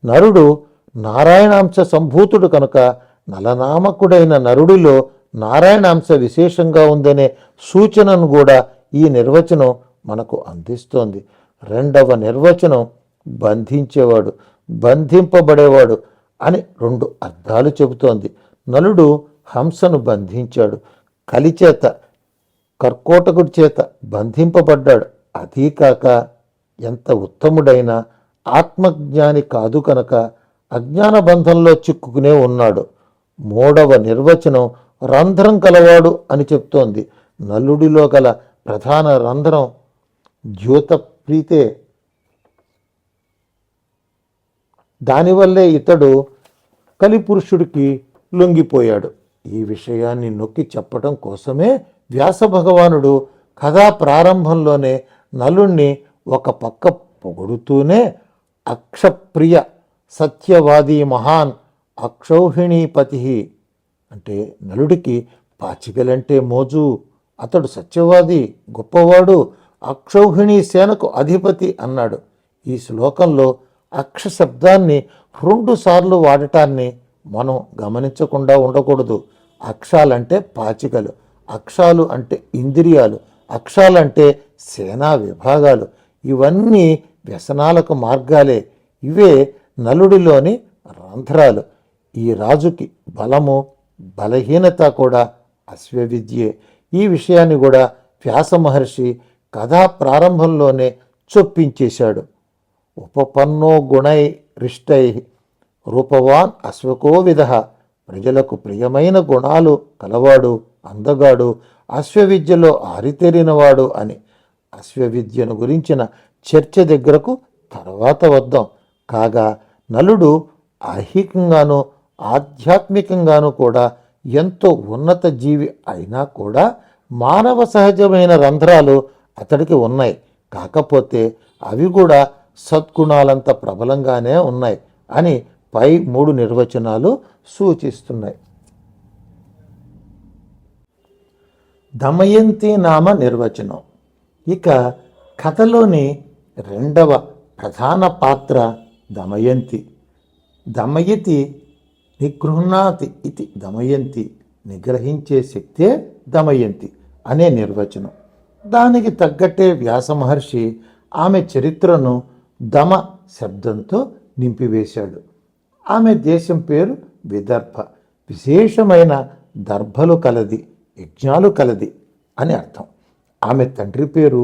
నరుడు నారాయణాంశ సంభూతుడు కనుక నలనామకుడైన నరుడిలో నారాయణాంశ విశేషంగా ఉందనే సూచనను కూడా ఈ నిర్వచనం మనకు అందిస్తోంది. రెండవ నిర్వచనం బంధించేవాడు, బంధింపబడేవాడు అని రెండు అర్థాలు చెబుతోంది. నలుడు హంసను బంధించాడు, కలిచేత కర్కోటకుడి చేత బంధింపబడ్డాడు. అదీకాక ఎంత ఉత్తముడైన ఆత్మజ్ఞాని కాదు కనుక అజ్ఞాన బంధంలో చిక్కుకునే ఉన్నాడు. మూడవ నిర్వచనం రంధ్రం కలవాడు అని చెప్తోంది. నలుడిలో గల ప్రధాన రంధ్రం ద్యూత ప్రీతే. దానివల్లే ఇతడు కలిపురుషుడికి లొంగిపోయాడు. ఈ విషయాన్ని నొక్కి చెప్పటం కోసమే వ్యాస భగవానుడు కథా ప్రారంభంలోనే నలుణ్ణి ఒక పక్క పొగుడుతూనే అక్షప్రియ సత్యవాది మహాన్ అక్షౌహిణీపతి, అంటే నలుడికి పాచికలంటే మోజు, అతడు సత్యవాది, గొప్పవాడు, అక్షౌహిణీ సేనకు అధిపతి అన్నాడు. ఈ శ్లోకంలో అక్ష శబ్దాన్ని 2 సార్లు వాడటాన్ని మనం గమనించకుండా ఉండకూడదు. అక్షాలంటే పాచికలు, అక్షాలు అంటే ఇంద్రియాలు, అక్షాలంటే సేనా విభాగాలు. ఇవన్నీ వ్యసనాలకు మార్గాలే. ఇవే నలుడిలోని రంధ్రాలు. ఈ రాజుకి బలము బలహీనత కూడా అశ్వవిద్యే. ఈ విషయాన్ని కూడా వ్యాస మహర్షి కథా ప్రారంభంలోనే చొప్పించేశాడు. ఉపపన్నో గుణై రిష్టై రూపవాన్ అశ్వకో విధ, ప్రజలకు ప్రియమైన గుణాలు కలవాడు, అందగాడు, అశ్వవిద్యలో ఆరితేరినవాడు అని. అశ్వవిద్యను గురించిన చర్చ దగ్గరకు తర్వాత వద్దాం. కాగా నలుడు ఐహికంగానూ ఆధ్యాత్మికంగానూ కూడా ఎంతో ఉన్నత జీవి అయినా కూడా మానవ సహజమైన రంధ్రాలు అతడికి ఉన్నాయి. కాకపోతే అవి కూడా సద్గుణాలంత ప్రబలంగానే ఉన్నాయి అని పై 3 నిర్వచనాలు సూచిస్తున్నాయి. దమయంతి నామ నిర్వచనం. ఇక కథలోని రెండవ ప్రధాన పాత్ర దమయంతి. దమయతి నిగృహ్ణాతి ఇది దమయంతి. నిగ్రహించే శక్తే దమయంతి అనే నిర్వచనం. దానికి తగ్గట్టే వ్యాస మహర్షి ఆమె చరిత్రను దమ శబ్దంతో నింపివేశాడు. ఆమె దేశం పేరు విదర్భ, విశేషమైన దర్భలు కలది, యజ్ఞాలు కలది అని అర్థం. ఆమె తండ్రి పేరు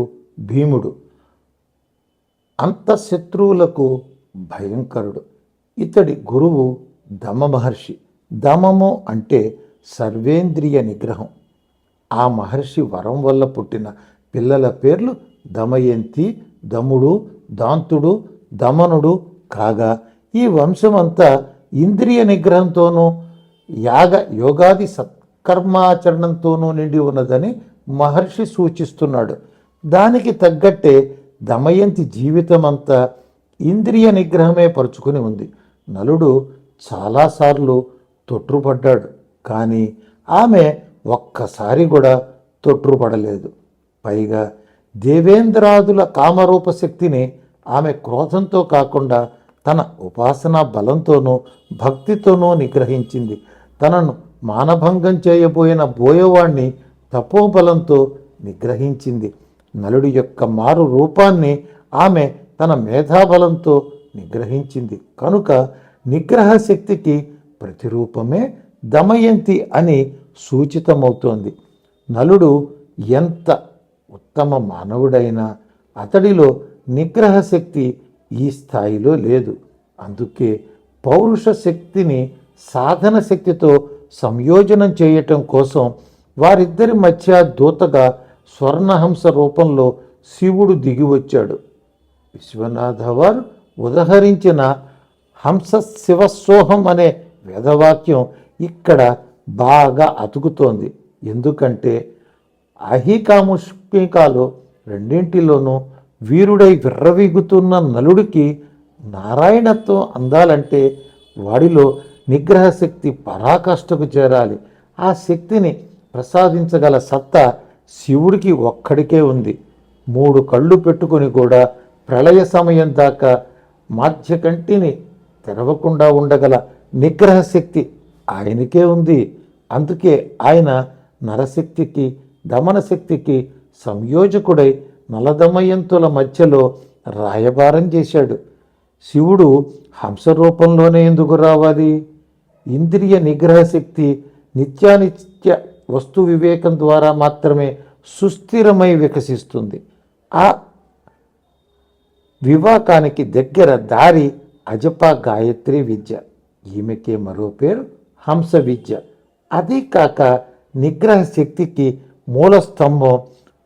భీముడు, అంతఃశత్రువులకు భయంకరుడు. ఇతడి గురువు దమ మహర్షి. దమము అంటే సర్వేంద్రియ నిగ్రహం. ఆ మహర్షి వరం వల్ల పుట్టిన పిల్లల పేర్లు దమయంతి, దముడు, దాంతుడు, దమనుడు కాగా ఈ వంశమంతా ఇంద్రియ నిగ్రహంతోనూ యోగాది సత్కర్మాచరణంతోనూ నిండి ఉన్నదని మహర్షి సూచిస్తున్నాడు. దానికి తగ్గట్టే దమయంతి జీవితమంతా ఇంద్రియ నిగ్రహమే పరుచుకుని ఉంది. నలుడు చాలాసార్లు తొట్రుపడ్డాడు, కానీ ఆమె ఒక్కసారి కూడా తొట్రుపడలేదు. పైగా దేవేంద్రాదుల కామరూప శక్తిని ఆమె క్రోధంతో కాకుండా తన ఉపాసనా బలంతోనూ భక్తితోనూ నిగ్రహించింది. తనను మానభంగం చేయబోయిన బోయవాణ్ణి తపోబలంతో నిగ్రహించింది. నలుడి యొక్క మారు రూపాన్ని ఆమె తన మేధాబలంతో నిగ్రహించింది. కనుక నిగ్రహ శక్తికి ప్రతిరూపమే దమయంతి అని సూచితమవుతోంది. నలుడు ఎంత ఉత్తమ మానవుడైనా అతడిలో నిగ్రహ శక్తి ఈ స్థాయిలో లేదు. అందుకే పౌరుష శక్తిని సాధన శక్తితో సంయోజనం చేయటం కోసం వారిద్దరి మధ్య దూతగా స్వర్ణహంస రూపంలో శివుడు దిగివచ్చాడు. విశ్వనాథ వారు ఉదహరించిన హంస శివసోహం అనే వేదవాక్యం ఇక్కడ బాగా అతుకుతోంది. ఎందుకంటే అహికాముష్మికాలు రెండింటిలోనూ వీరుడై విర్రవీగుతున్న నలుడికి నారాయణత్వం అందాలంటే వాడిలో నిగ్రహ శక్తి పరాకాష్ఠకు చేరాలి. ఆ శక్తిని ప్రసాదించగల సత్తా శివుడికి ఒక్కడికే ఉంది. 3 కళ్ళు పెట్టుకొని కూడా ప్రళయ సమయం దాకా మాధ్యకంటిని తెరవకుండా ఉండగల నిగ్రహ శక్తి ఆయనకే ఉంది. అందుకే ఆయన నరశక్తికి దమన శక్తికి సంయోజకుడై నలదమయంతుల మధ్యలో రాయబారం చేశాడు. శివుడు హంస రూపంలోనే ఎందుకు రావాలి? ఇంద్రియ నిగ్రహ శక్తి నిత్యానిత్య వస్తు వివేకం ద్వారా మాత్రమే సుస్థిరమై వికసిస్తుంది. ఆ వివాకానికి దగ్గర దారి అజప గాయత్రి విద్య. ఈమెకే మరో పేరు హంస విద్య. అది కాక నిగ్రహ శక్తికి మూల స్తంభం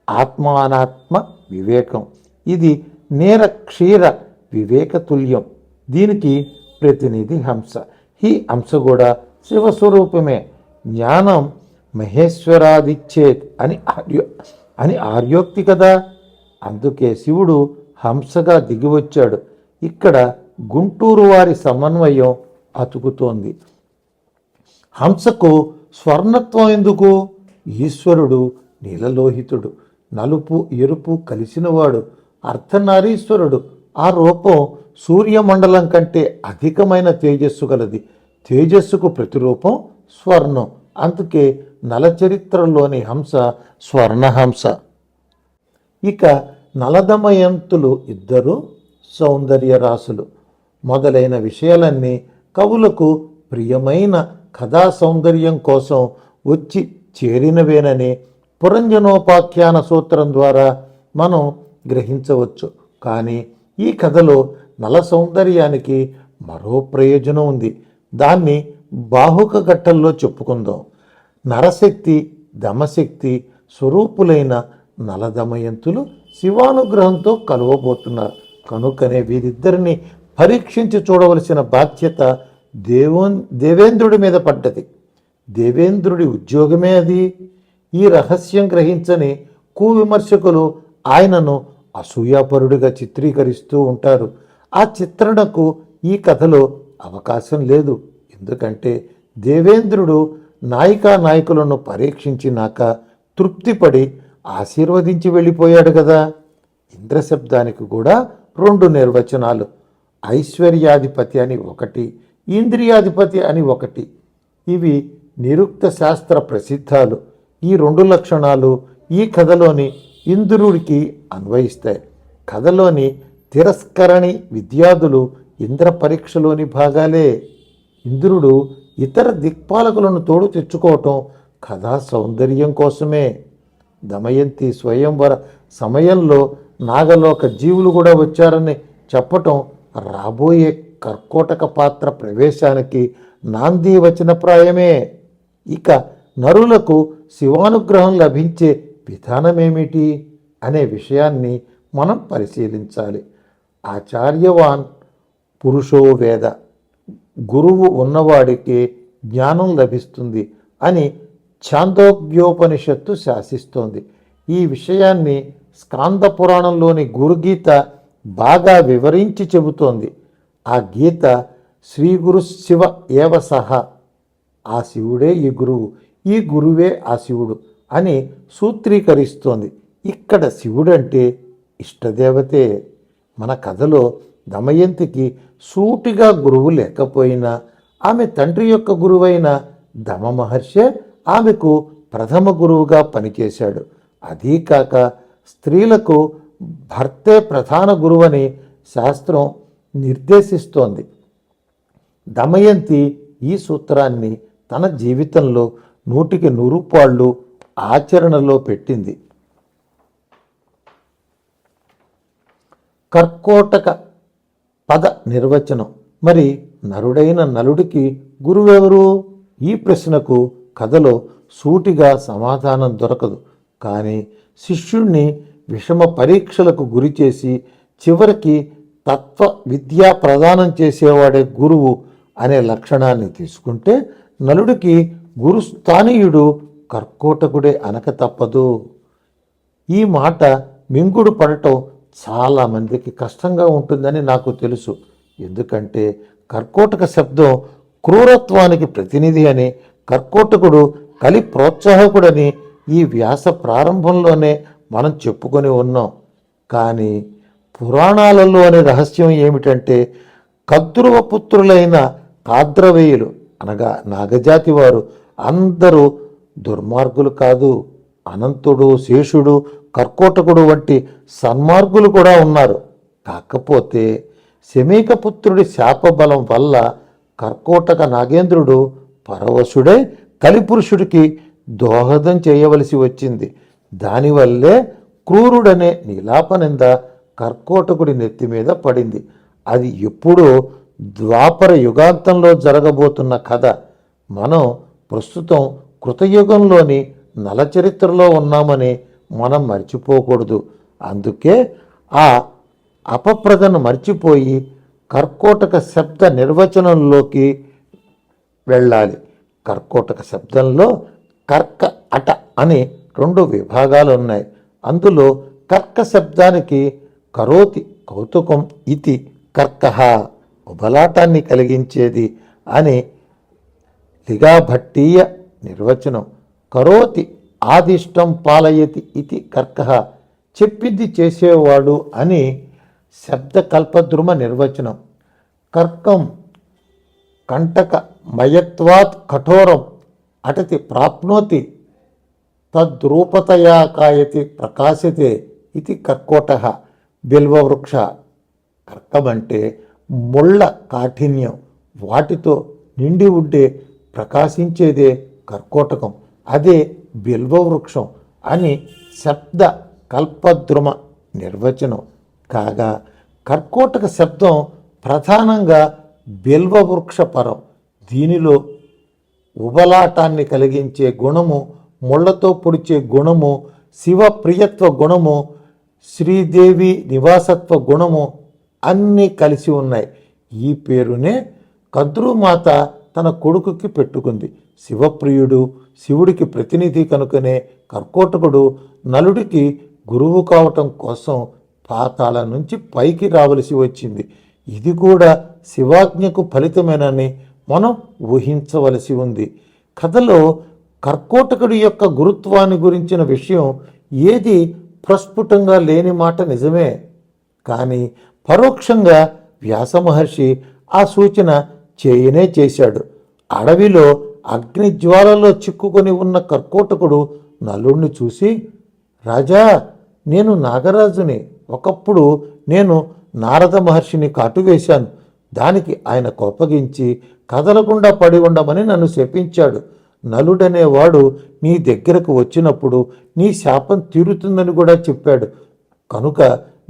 ఆత్మానాత్మ వివేకం. ఇది నేర క్షీర వివేకతుల్యం. దీనికి ప్రతినిధి హంస. ఈ హంస కూడా శివస్వరూపమే. జ్ఞానం మహేశ్వరాదిచ్చేత్ అని ఆర్యోక్తి కదా. అందుకే శివుడు హంసగా దిగివచ్చాడు. ఇక్కడ గుంటూరు వారి సమన్వయం అతుకుతోంది. హంసకు స్వర్ణత్వం ఎందుకు? ఈశ్వరుడు నీలలోహితుడు, నలుపు ఎరుపు కలిసినవాడు, అర్ధనారీశ్వరుడు. ఆ రూపం సూర్యమండలం కంటే అధికమైన తేజస్సు గలది. తేజస్సుకు ప్రతిరూపం స్వర్ణం. అందుకే నలచరిత్రలోని హంస స్వర్ణహంస. ఇక నలదమయంతులు ఇద్దరు సౌందర్య రాసులు. మొదలైన విషయాలన్నీ కవులకు ప్రియమైన కథా సౌందర్యం కోసం వచ్చి చేరినవేనని పురంజనోపాఖ్యాన సూత్రం ద్వారా మనం గ్రహించవచ్చు. కానీ ఈ కథలో నల సౌందర్యానికి మరో ప్రయోజనం ఉంది. దాన్ని బాహుక ఘట్టంలో చెప్పుకుందాం. నరశక్తి దమశక్తి స్వరూపులైన నలదమయంతులు శివానుగ్రహంతో కలవబోతున్నారు. కనుకనే వీరిద్దరిని పరీక్షించి చూడవలసిన బాధ్యత దేవేంద్రుడి మీద పడ్డది. దేవేంద్రుడి ఉద్యోగమే అది. ఈ రహస్యం గ్రహించని కువిమర్శకులు ఆయనను అసూయాపరుడిగా చిత్రీకరిస్తూ ఉంటారు. ఆ చిత్రణకు ఈ కథలో అవకాశం లేదు. ఎందుకంటే దేవేంద్రుడు నాయకులను పరీక్షించినాక తృప్తిపడి ఆశీర్వదించి వెళ్ళిపోయాడు కదా. ఇంద్రశబ్దానికి కూడా 2 నిర్వచనాలు. ఐశ్వర్యాధిపతి అని ఒకటి, ఇంద్రియాధిపతి అని ఒకటి. ఇవి నిరుక్త శాస్త్ర ప్రసిద్ధాలు. ఈ రెండు లక్షణాలు ఈ కథలోని ఇంద్రుడికి అన్వయిస్తాయి. కథలోని తిరస్కరణి విద్యార్థులు ఇంద్ర పరీక్షలోని భాగాలే. ఇంద్రుడు ఇతర దిక్పాలకులను తోడు తెచ్చుకోవటం కథా సౌందర్యం కోసమే. దమయంతి స్వయంవర సమయంలో నాగలోక జీవులు కూడా వచ్చారని చెప్పటం రాబోయే కర్కోటక పాత్ర ప్రవేశానికి నాంది వచనప్రాయమే. ఇక నరులకు శివానుగ్రహం లభించే విధానమేమిటి అనే విషయాన్ని మనం పరిశీలించాలి. ఆచార్యవాన్ పురుషో వేద, గురువు ఉన్నవాడికి జ్ఞానం లభిస్తుంది అని ఛాందోగ్యోపనిషత్తు శాసిస్తోంది. ఈ విషయాన్ని స్కాంద పురాణంలోని గురుగీత బాగా వివరించి చెబుతోంది. ఆ గీత శ్రీ గురు శివ ఏవ సహ, ఆ శివుడే ఈ గురువు, ఈ గురువే ఆ శివుడు అని సూత్రీకరిస్తోంది. ఇక్కడ శివుడంటే ఇష్టదేవతే. మన కథలో దమయంతికి సూటిగా గురువు లేకపోయినా ఆమె తండ్రి యొక్క గురువైన దమ మహర్షే ఆమెకు ప్రథమ గురువుగా పనిచేశాడు. అదీకాక స్త్రీలకు భర్తే ప్రధాన గురువని శాస్త్రం నిర్దేశిస్తోంది. దమయంతి ఈ సూత్రాన్ని తన జీవితంలో 100కి 100 పాళ్ళు ఆచరణలో పెట్టింది. కర్కోటక పద నిర్వచనం. మరి నరుడైన నలుడికి గురువెవరు? ఈ ప్రశ్నకు కథలో సూటిగా సమాధానం దొరకదు. కానీ శిష్యుణ్ణి విషమ పరీక్షలకు గురి చేసి చివరికి తత్వ విద్యా ప్రదానం చేసేవాడే గురువు అనే లక్షణాన్ని తీసుకుంటే నలుడికి గురుస్థానీయుడు కర్కోటకుడే అనక తప్పదు. ఈ మాట మింగుడు పడటం చాలామందికి కష్టంగా ఉంటుందని నాకు తెలుసు. ఎందుకంటే కర్కోటక శబ్దం క్రూరత్వానికి ప్రతినిధి అని, కర్కోటకుడు కలి ప్రోత్సాహకుడని ఈ వ్యాస ప్రారంభంలోనే మనం చెప్పుకొని ఉన్నాం. కానీ పురాణాలలోని రహస్యం ఏమిటంటే కద్రువ పుత్రులైన కాద్రవేయులు అనగా నాగజాతి వారు అందరూ దుర్మార్గులు కాదు. అనంతుడు, శేషుడు, కర్కోటకుడు వంటి సన్మార్గులు కూడా ఉన్నారు. కాకపోతే శమీకపుత్రుడి శాపబలం వల్ల కర్కోటక నాగేంద్రుడు పరవశుడై కలిపురుషుడికి దోహదం చేయవలసి వచ్చింది. దానివల్లే క్రూరుడనే నీలాపనింద కర్కోటకుడి నెత్తి మీద పడింది. అది ఎప్పుడో ద్వాపర యుగాంతంలో జరగబోతున్న కథ. మనం ప్రస్తుతం కృతయుగంలోని నలచరిత్రలో ఉన్నామని మనం మర్చిపోకూడదు. అందుకే ఆ అపప్రదను మర్చిపోయి కర్కోటక శబ్ద నిర్వచనంలోకి వెళ్ళాలి. కర్కోటక శబ్దంలో కర్క అట అని 2 విభాగాలు ఉన్నాయి. అందులో కర్క శబ్దానికి కరోతి కౌతుకం ఇతి కర్కః, ఉబలాటాన్ని కలిగించేది అని లిగాభట్టీయ నిర్వచనం. కరోతి ఆదిష్టం పాలయతి ఇతి కర్కః, చెప్పింది చేసేవాడు అని శబ్దకల్పద్రుమ నిర్వచనం. కర్కం కంటక మయత్వాత్ కఠోరం అటతి ప్రాప్నోతి తద్రూపతయా కాయతి ప్రకాశతే ఇది కర్కోటః. బిల్వవృక్ష. కర్కమంటే ముళ్ళ కాఠిన్యం, వాటితో నిండి ఉండే ప్రకాశించేదే కర్కోటకం, అదే బిల్వవృక్షం అని శబ్ద కల్పద్రుమ నిర్వచనం. కాగా కర్కోటక శబ్దం ప్రధానంగా బిల్వవృక్ష పరం. దీనిలో ఉబలాటాన్ని కలిగించే గుణము, ముళ్లతో పొడిచే గుణము, శివ ప్రియత్వ గుణము, శ్రీదేవి నివాసత్వ గుణము అన్నీ కలిసి ఉన్నాయి. ఈ పేరునే కద్రుమాత తన కొడుకుకి పెట్టుకుంది. శివప్రియుడు, శివుడికి ప్రతినిధి కనుకనే కర్కోటకుడు నలుడికి గురువు కావటం కోసం పాతాళ నుంచి పైకి రావలసి వచ్చింది. ఇది కూడా శివాజ్ఞకు ఫలితమేనని మనం ఊహించవలసి ఉంది. కథలో కర్కోటకుడి యొక్క గురుత్వాన్ని గురించిన విషయం ఏది ప్రస్ఫుటంగా లేని మాట నిజమే. కానీ పరోక్షంగా వ్యాస మహర్షి ఆ సూచన చేయనే చేశాడు. అడవిలో అగ్నిజ్వాలలో చిక్కుకొని ఉన్న కర్కోటకుడు నలుణ్ణి చూసి, రాజా, నేను నాగరాజుని. ఒకప్పుడు నేను నారద మహర్షిని కాటువేశాను. దానికి ఆయన కోపగించి కదలకుండా పడి ఉండమని నన్ను శపించాడు. నలుడనేవాడు నీ దగ్గరకు వచ్చినప్పుడు నీ శాపం తీరుతుందని కూడా చెప్పాడు. కనుక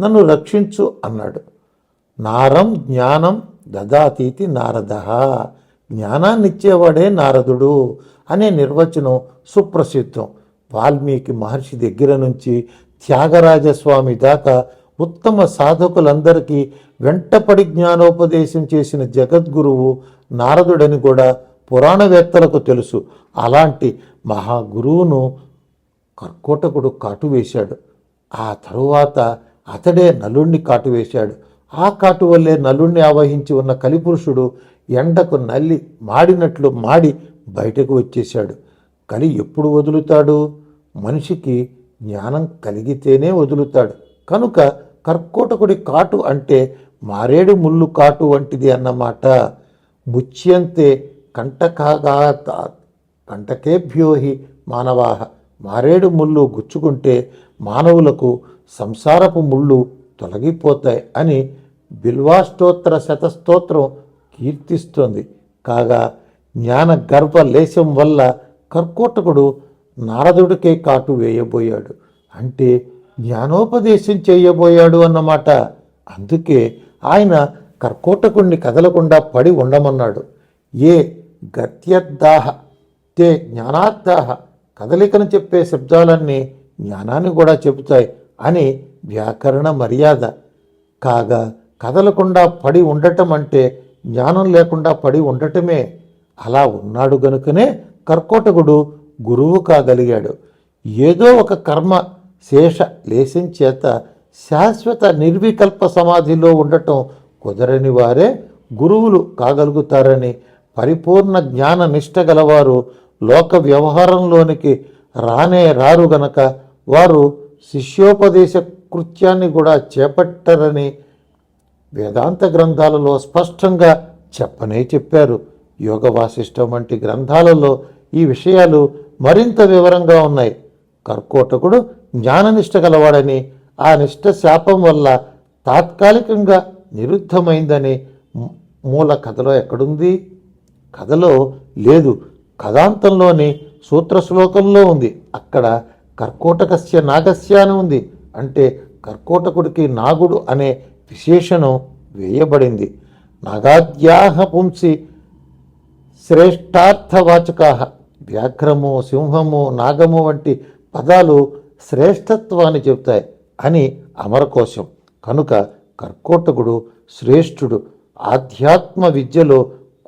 నన్ను రక్షించు అన్నాడు. నారం జ్ఞానం దదాతీతి నారద. జ్ఞానాన్నిచ్చేవాడే నారదుడు అనే నిర్వచనం సుప్రసిద్ధం. వాల్మీకి మహర్షి దగ్గర నుంచి త్యాగరాజస్వామి దాకా ఉత్తమ సాధకులందరికీ వెంటపడి జ్ఞానోపదేశం చేసిన జగద్గురువు నారదుడని కూడా పురాణవేత్తలకు తెలుసు. అలాంటి మహాగురువును కర్కోటకుడు కాటువేశాడు. ఆ తరువాత అతడే నలుణ్ణి కాటువేశాడు. ఆ కాటు వల్లే నలుణ్ణి ఆవహించి ఉన్న కలిపురుషుడు ఎండకు నల్లి మాడినట్లు మాడి బయటకు వచ్చేశాడు. కలి ఎప్పుడు వదులుతాడు? మనిషికి జ్ఞానం కలిగితేనే వదులుతాడు. కనుక కర్కోటకుడి కాటు అంటే మారేడు ముళ్ళు కాటు వంటిది అన్నమాట. ముచ్యంతే కంటకేభ్యోహి మానవాహ. మారేడు ముళ్ళు గుచ్చుకుంటే మానవులకు సంసారపు ముళ్ళు తొలగిపోతాయి అని బిల్వాష్టోత్తర శతస్తోత్రం కీర్తిస్తోంది. కాగా జ్ఞాన గర్భ లేశం వల్ల కర్కోటకుడు నారదుడికే కాటు వేయబోయాడు. అంటే జ్ఞానోపదేశం చేయబోయాడు అన్నమాట. అందుకే ఆయన కర్కోటకుణ్ణి కదలకుండా పడి ఉండమన్నాడు. ఏ గత్యర్థాహ తే జ్ఞానార్థాహ. కదలికను చెప్పే శబ్దాలన్నీ జ్ఞానాన్ని కూడా చెబుతాయి అని వ్యాకరణ మర్యాద. కాగా కదలకుండా పడి ఉండటం అంటే జ్ఞానం లేకుండా పడి ఉండటమే. అలా ఉన్నాడు గనుకనే కర్కోటకుడు గురువు కాగలిగాడు. ఏదో ఒక కర్మ శేష లేశం చేత శాశ్వత నిర్వికల్ప సమాధిలో ఉండటం కుదరని వారే గురువులు కాగలుగుతారని, పరిపూర్ణ జ్ఞాన నిష్ట గలవారు లోక వ్యవహారంలోనికి రానే రారు గనక వారు శిష్యోపదేశ కృత్యాన్ని కూడా చేపట్టరని వేదాంత గ్రంథాలలో స్పష్టంగా చెప్పనే చెప్పారు. యోగ వాసిష్టం వంటి గ్రంథాలలో ఈ విషయాలు మరింత వివరంగా ఉన్నాయి. కర్కోటకుడు జ్ఞాననిష్ట గలవాడని, ఆ నిష్ట శాపం వల్ల తాత్కాలికంగా నిరుద్ధమైందని మూల కథలో ఎక్కడుంది? కథలో లేదు, కథాంతంలోని సూత్ర శ్లోకంలో ఉంది. అక్కడ కర్కోటకస్య నాగస్య అని ఉంది. అంటే కర్కోటకుడికి నాగుడు అనే విశేషణం వేయబడింది. నాగాద్యాహ పుంసి శ్రేష్టార్థవాచకా. వ్యాఘ్రము, సింహము, నాగము వంటి పదాలు శ్రేష్టత్వాన్ని చెబుతాయి అని అమరకోశం. కనుక కర్కోటకుడు శ్రేష్ఠుడు. ఆధ్యాత్మ విద్యలో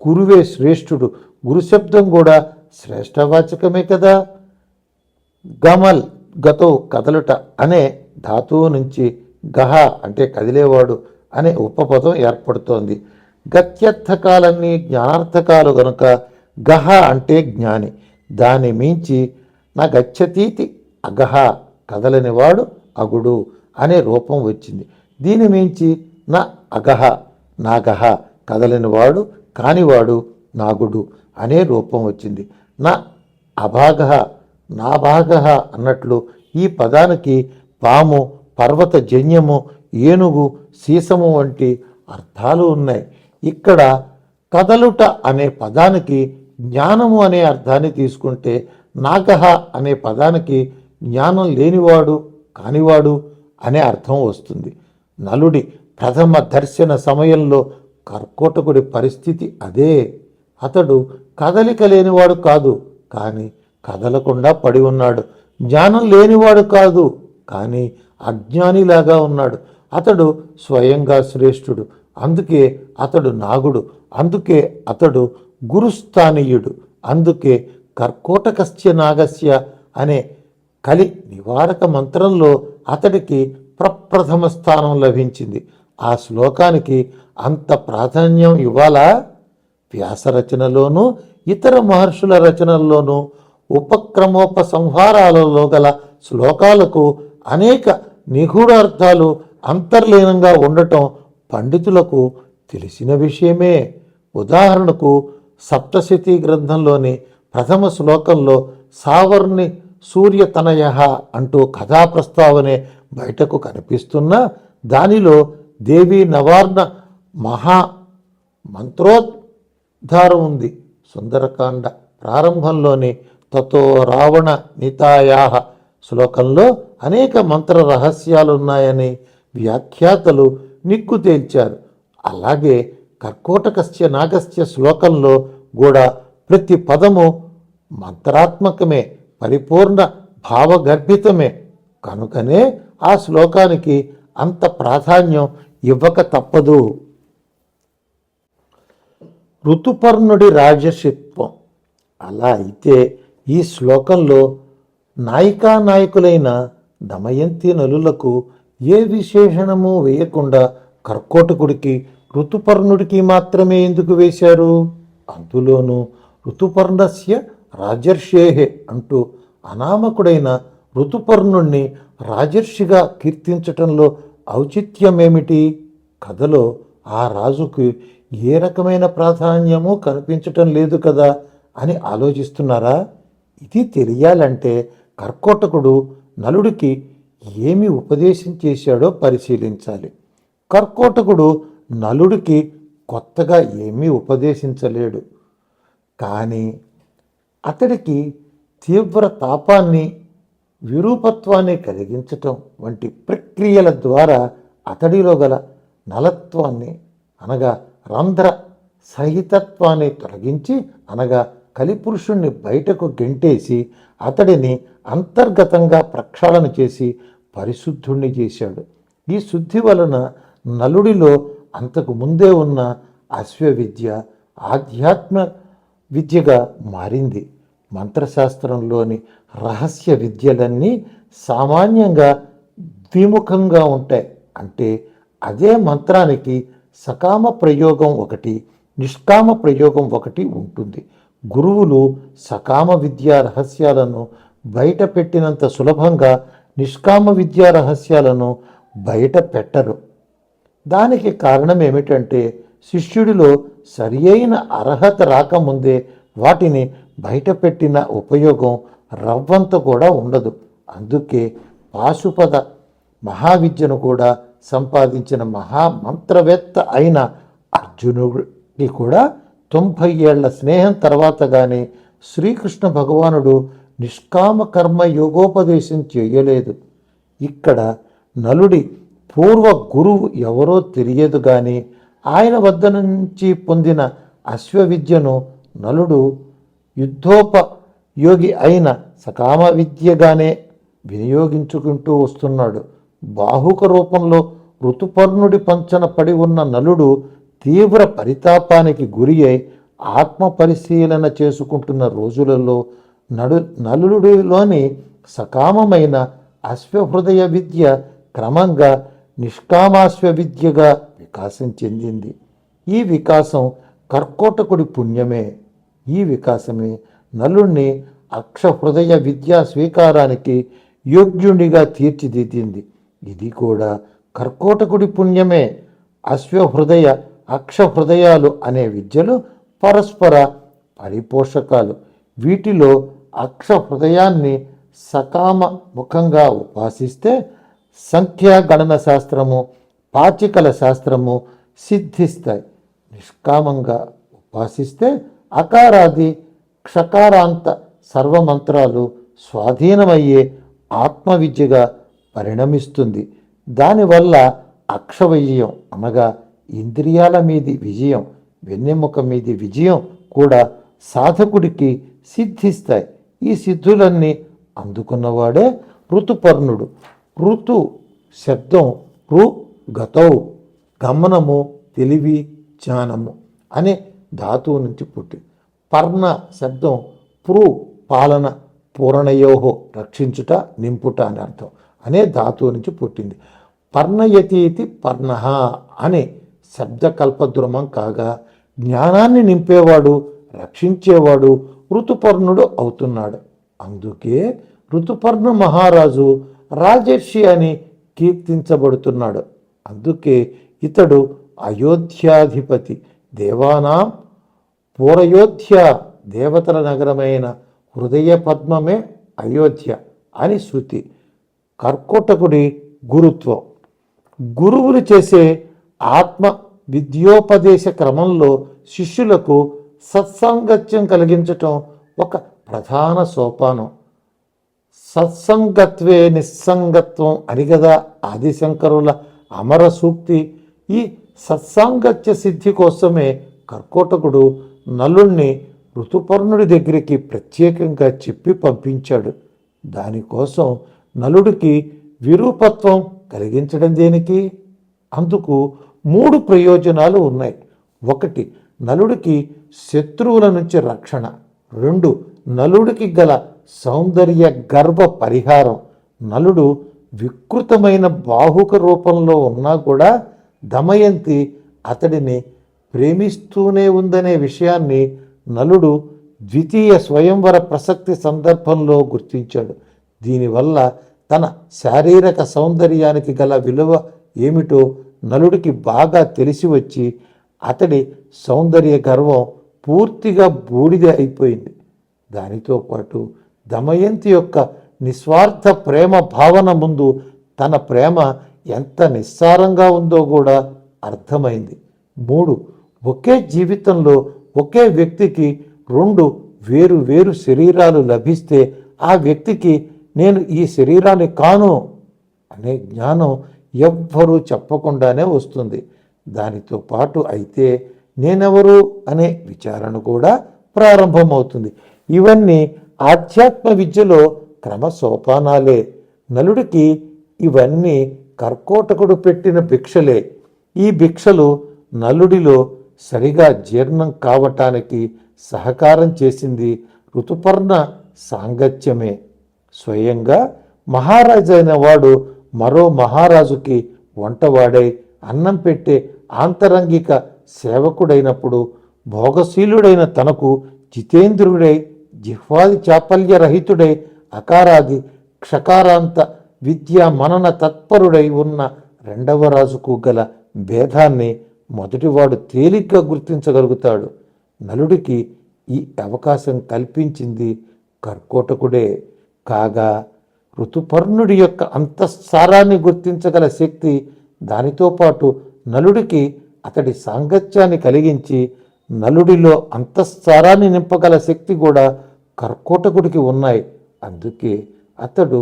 గురువే శ్రేష్ఠుడు. గురుశబ్దం కూడా శ్రేష్టవాచకమే కదా. గమల్ గతో కదలుట అనే ధాతువు నుంచి గహ అంటే కదిలేవాడు అనే ఉపపదం ఏర్పడుతోంది. గత్యర్థకాలన్నీ జ్ఞానార్థకాలు గనుక గహ అంటే జ్ఞాని. దాని మించి నా గచ్చతీతి అగహ కదలనివాడు అగుడు అనే రూపం వచ్చింది. దీని మించి నా అగహ నాగహ కదలనివాడు కానివాడు నాగుడు అనే రూపం వచ్చింది. నా అభాగ నాభాగ అన్నట్లు ఈ పదానికి పాము, పర్వత జన్యము, ఏనుగు, సీసము వంటి అర్థాలు ఉన్నాయి. ఇక్కడ కదలుట అనే పదానికి జ్ఞానము అనే అర్థాన్ని తీసుకుంటే, నాగహ అనే పదానికి జ్ఞానం లేనివాడు కానివాడు అనే అర్థం వస్తుంది. నలుడి ప్రథమ దర్శన సమయంలో కర్కోటకుడి పరిస్థితి అదే. అతడు కదలిక లేనివాడు కాదు, కానీ కదలకుండా పడి ఉన్నాడు. జ్ఞానం లేనివాడు కాదు, కానీ అజ్ఞానిలాగా ఉన్నాడు. అతడు స్వయంగా శ్రేష్ఠుడు. అందుకే అతడు నాగుడు. అందుకే అతడు గురుస్థానీయుడు. అందుకే కర్కోటకస్య నాగస్య అనే కలి నివారక మంత్రంలో అతడికి ప్రప్రథమ స్థానం లభించింది. ఆ శ్లోకానికి అంత ప్రాధాన్యం ఇవ్వాలా? వ్యాస రచనలోనూ ఇతర మహర్షుల రచనల్లోనూ ఉపక్రమోపసంహారాలలో గల శ్లోకాలకు అనేక నిగూఢార్థాలు అంతర్లీనంగా ఉండటం పండితులకు తెలిసిన విషయమే. ఉదాహరణకు సప్తశతీ గ్రంథంలోని ప్రథమ శ్లోకంలో సావర్ణి సూర్యతనయ అంటూ కథా ప్రస్తావనే బయటకు కనిపిస్తున్నా దానిలో దేవి నవార్ణ మహా మంత్రోద్ధారం ఉంది. సుందరకాండ ప్రారంభంలోని తతో రావణ నితాయా శ్లోకంలో అనేక మంత్ర రహస్యాలున్నాయని వ్యాఖ్యాతలు నిగ్గు తేల్చారు. అలాగే కర్కోటకస్య నాగస్య శ్లోకంలో కూడా ప్రతి పదము మంత్రాత్మకమే, పరిపూర్ణ భావగర్భితమే. కనుకనే ఆ శ్లోకానికి అంత ప్రాధాన్యం ఇవ్వక తప్పదు. ఋతుపర్ణుడి రాజర్షిత్వం. అలా అయితే ఈ శ్లోకంలో నాయకులైన దమయంతి నలులకు ఏ విశేషణము వేయకుండా కర్కోటకుడికి ఋతుపర్ణుడికి మాత్రమే ఎందుకు వేశారు? అందులోనూ ఋతుపర్ణస్య రాజర్షేహే అంటూ అనామకుడైన ఋతుపర్ణుణ్ణి రాజర్షిగా కీర్తించటంలో ఔచిత్యమేమిటి? కథలో ఆ రాజుకు ఏ రకమైన ప్రాధాన్యము కనిపించటం లేదు కదా అని ఆలోచిస్తున్నారా? ఇది తెలియాలంటే కర్కోటకుడు నలుడికి ఏమి ఉపదేశం చేశాడో పరిశీలించాలి. కర్కోటకుడు నలుడికి కొత్తగా ఏమీ ఉపదేశించలేడు. కానీ అతడికి తీవ్ర తాపాన్ని, విరూపత్వాన్ని కలిగించటం వంటి ప్రక్రియల ద్వారా అతడిలో గల నలత్వాన్ని అనగా రంధ్ర సహితత్వాన్ని తొలగించి అనగా కలిపురుషుణ్ణి బయటకు గెంటేసి అతడిని అంతర్గతంగా ప్రక్షాళన చేసి పరిశుద్ధుణ్ణి చేశాడు. ఈ శుద్ధి వలన నలుడిలో అంతకు ముందే ఉన్న అశ్వవిద్య ఆధ్యాత్మ విద్యగా మారింది. మంత్రశాస్త్రంలోని రహస్య విద్యలన్నీ సామాన్యంగా ద్విముఖంగా ఉంటాయి. అంటే అదే మంత్రానికి సకామ ప్రయోగం ఒకటి, నిష్కామ ప్రయోగం ఒకటి ఉంటుంది. గురువులు సకామ విద్యా రహస్యాలను బయట పెట్టినంత సులభంగా నిష్కామ విద్యా రహస్యాలను బయట పెట్టరు. దానికి కారణం ఏమిటంటే శిష్యుడిలో సరి అయిన అర్హత రాకముందే వాటిని బయటపెట్టిన ఉపయోగం రవ్వంత కూడా ఉండదు. అందుకే పాశుపద మహావిద్యను కూడా సంపాదించిన మహామంత్రవేత్త అయిన అర్జునుడికి కూడా 90 ఏళ్ల స్నేహం తర్వాత కానీ శ్రీకృష్ణ భగవానుడు నిష్కామ కర్మ యోగోపదేశం చేయలేదు. ఇక్కడ నలుడి పూర్వ గురువు ఎవరో తెలియదు కానీ ఆయన వద్ద నుంచి పొందిన అశ్వవిద్యను నలుడు యుద్ధోపయోగి అయిన సకామ విద్యగానే వినియోగించుకుంటూ వస్తున్నాడు. బాహుక రూపంలో ఋతుపర్ణుడి పంచన పడి ఉన్న నలుడు తీవ్ర పరితాపానికి గురి అయి ఆత్మ పరిశీలన చేసుకుంటున్న రోజులలో నలుడిలోని సకామమైన అశ్వహృదయ విద్య క్రమంగా నిష్కామాశ్వ విద్యగా వికాసం చెందింది. ఈ వికాసం కర్కోటకుడి పుణ్యమే. ఈ వికాసమే నలుణ్ణి అక్షహృదయ విద్యా స్వీకారానికి యోగ్యునిగా తీర్చిదిద్దింది. ఇది కూడా కర్కోటకుడి పుణ్యమే. అశ్వహృదయ అక్షహృదయాలు అనే విద్యలు పరస్పర పరిపోషకాలు. వీటిలో అక్షహృదయాన్ని సకామ ముఖంగా ఉపాసిస్తే సంఖ్యాగణన శాస్త్రము, పాచికల శాస్త్రము సిద్ధిస్తాయి. నిష్కామంగా ఉపాసిస్తే అకారాది క్షకారాంత సర్వమంత్రాలు స్వాధీనమయ్యే ఆత్మవిద్యగా పరిణమిస్తుంది. దానివల్ల అక్షవిజయం అనగా ఇంద్రియాల మీది విజయం, వెన్నెముక మీది విజయం కూడా సాధకుడికి సిద్ధిస్తాయి. ఈ సిద్ధులన్నీ అందుకున్నవాడే ఋతుపర్ణుడు. ఋతు శబ్దం ఋ గతౌ గమనము, తెలివి, జ్ఞానము అనే ధాతువు నుంచి పుట్టి, పర్ణ శబ్దం పృ పాలన, పూరణయోహో రక్షించుట, నింపుట అని అర్థం అనే ధాతువు నుంచి పుట్టింది. పర్ణయతీతి పర్ణ అనే శబ్దకల్పద్రుమం కాగా జ్ఞానాన్ని నింపేవాడు, రక్షించేవాడు ఋతుపర్ణుడు అవుతున్నాడు. అందుకే ఋతుపర్ణ మహారాజు రాజర్షి అని కీర్తించబడుతున్నాడు. అందుకే ఇతడు అయోధ్యాధిపతి, దేవానాం పూరయోధ్య దేవతల నగరమైన హృదయ పద్మమే అయోధ్య అని శృతి. కర్కోటకుడి గురుత్వం. గురువులు చేసే ఆత్మ విద్యోపదేశ క్రమంలో శిష్యులకు సత్సాంగత్యం కలిగించటం ఒక ప్రధాన సోపానం. సత్సంగత్వే నిస్సంగత్వం అని కదా ఆదిశంకరుల అమర సూక్తి. ఈ సత్సాంగత్య సిద్ధి కోసమే కర్కోటకుడు నలుణ్ణి ఋతుపర్ణుడి దగ్గరికి ప్రత్యేకంగా చెప్పి పంపించాడు. దానికోసం నలుడికి విరూపత్వం కలిగించడం దేనికి? అందుకు 3 ప్రయోజనాలు ఉన్నాయి. 1, నలుడికి శత్రువుల నుంచి రక్షణ. 2, నలుడికి గల సౌందర్య గర్భ పరిహారం. నలుడు వికృతమైన బాహుక రూపంలో ఉన్నా కూడా దమయంతి అతడిని ప్రేమిస్తూనే ఉందనే విషయాన్ని నలుడు ద్వితీయ స్వయంవర ప్రసక్తి సందర్భంలో గుర్తించాడు. దీనివల్ల తన శారీరక సౌందర్యానికి గల విలువ ఏమిటో నలుడికి బాగా తెలిసి వచ్చి అతడి సౌందర్య గర్వం పూర్తిగా బూడిద అయిపోయింది. దానితో పాటు దమయంతి యొక్క నిస్వార్థ ప్రేమ భావన ముందు తన ప్రేమ ఎంత నిస్సారంగా ఉందో కూడా అర్థమైంది. 3, ఒకే జీవితంలో ఒకే వ్యక్తికి 2 వేరు వేరు శరీరాలు లభిస్తే ఆ వ్యక్తికి నేను ఈ శరీరాన్ని కాను అనే జ్ఞానం ఎవ్వరూ చెప్పకుండానే వస్తుంది. దానితో పాటు అయితే నేనెవరు అనే విచారణ కూడా ప్రారంభమవుతుంది. ఇవన్నీ ఆధ్యాత్మ విద్యలో క్రమసోపానాలే. నలుడికి ఇవన్నీ కర్కోటకుడు పెట్టిన భిక్షలే. ఈ భిక్షలు నలుడిలో సరిగా జీర్ణం కావటానికి సహకారం చేసింది ఋతుపర్ణ సాంగత్యమే. స్వయంగా మహారాజైన వాడు మరో మహారాజుకి వంటవాడై అన్నం పెట్టే ఆంతరంగిక సేవకుడైనప్పుడు భోగశీలుడైన తనకు జితేంద్రుడై జిహ్వాది చాపల్యరహితుడై అకారాది క్షకారాంత విద్యా మనన తత్పరుడై ఉన్న 2వ రాజుకు గల భేదాన్ని మొదటివాడు తేలిగ్గా గుర్తించగలుగుతాడు. నలుడికి ఈ అవకాశం కల్పించింది కర్కోటకుడే. కాగా ఋతుపర్ణుడి యొక్క అంతఃసారాన్ని గుర్తించగల శక్తి, దానితో పాటు నలుడికి అతడి సాంగత్యాన్ని కలిగించి నలుడిలో అంతఃసారాన్ని నింపగల శక్తి కూడా కర్కోటకుడికి ఉన్నాయి. అందుకే అతడు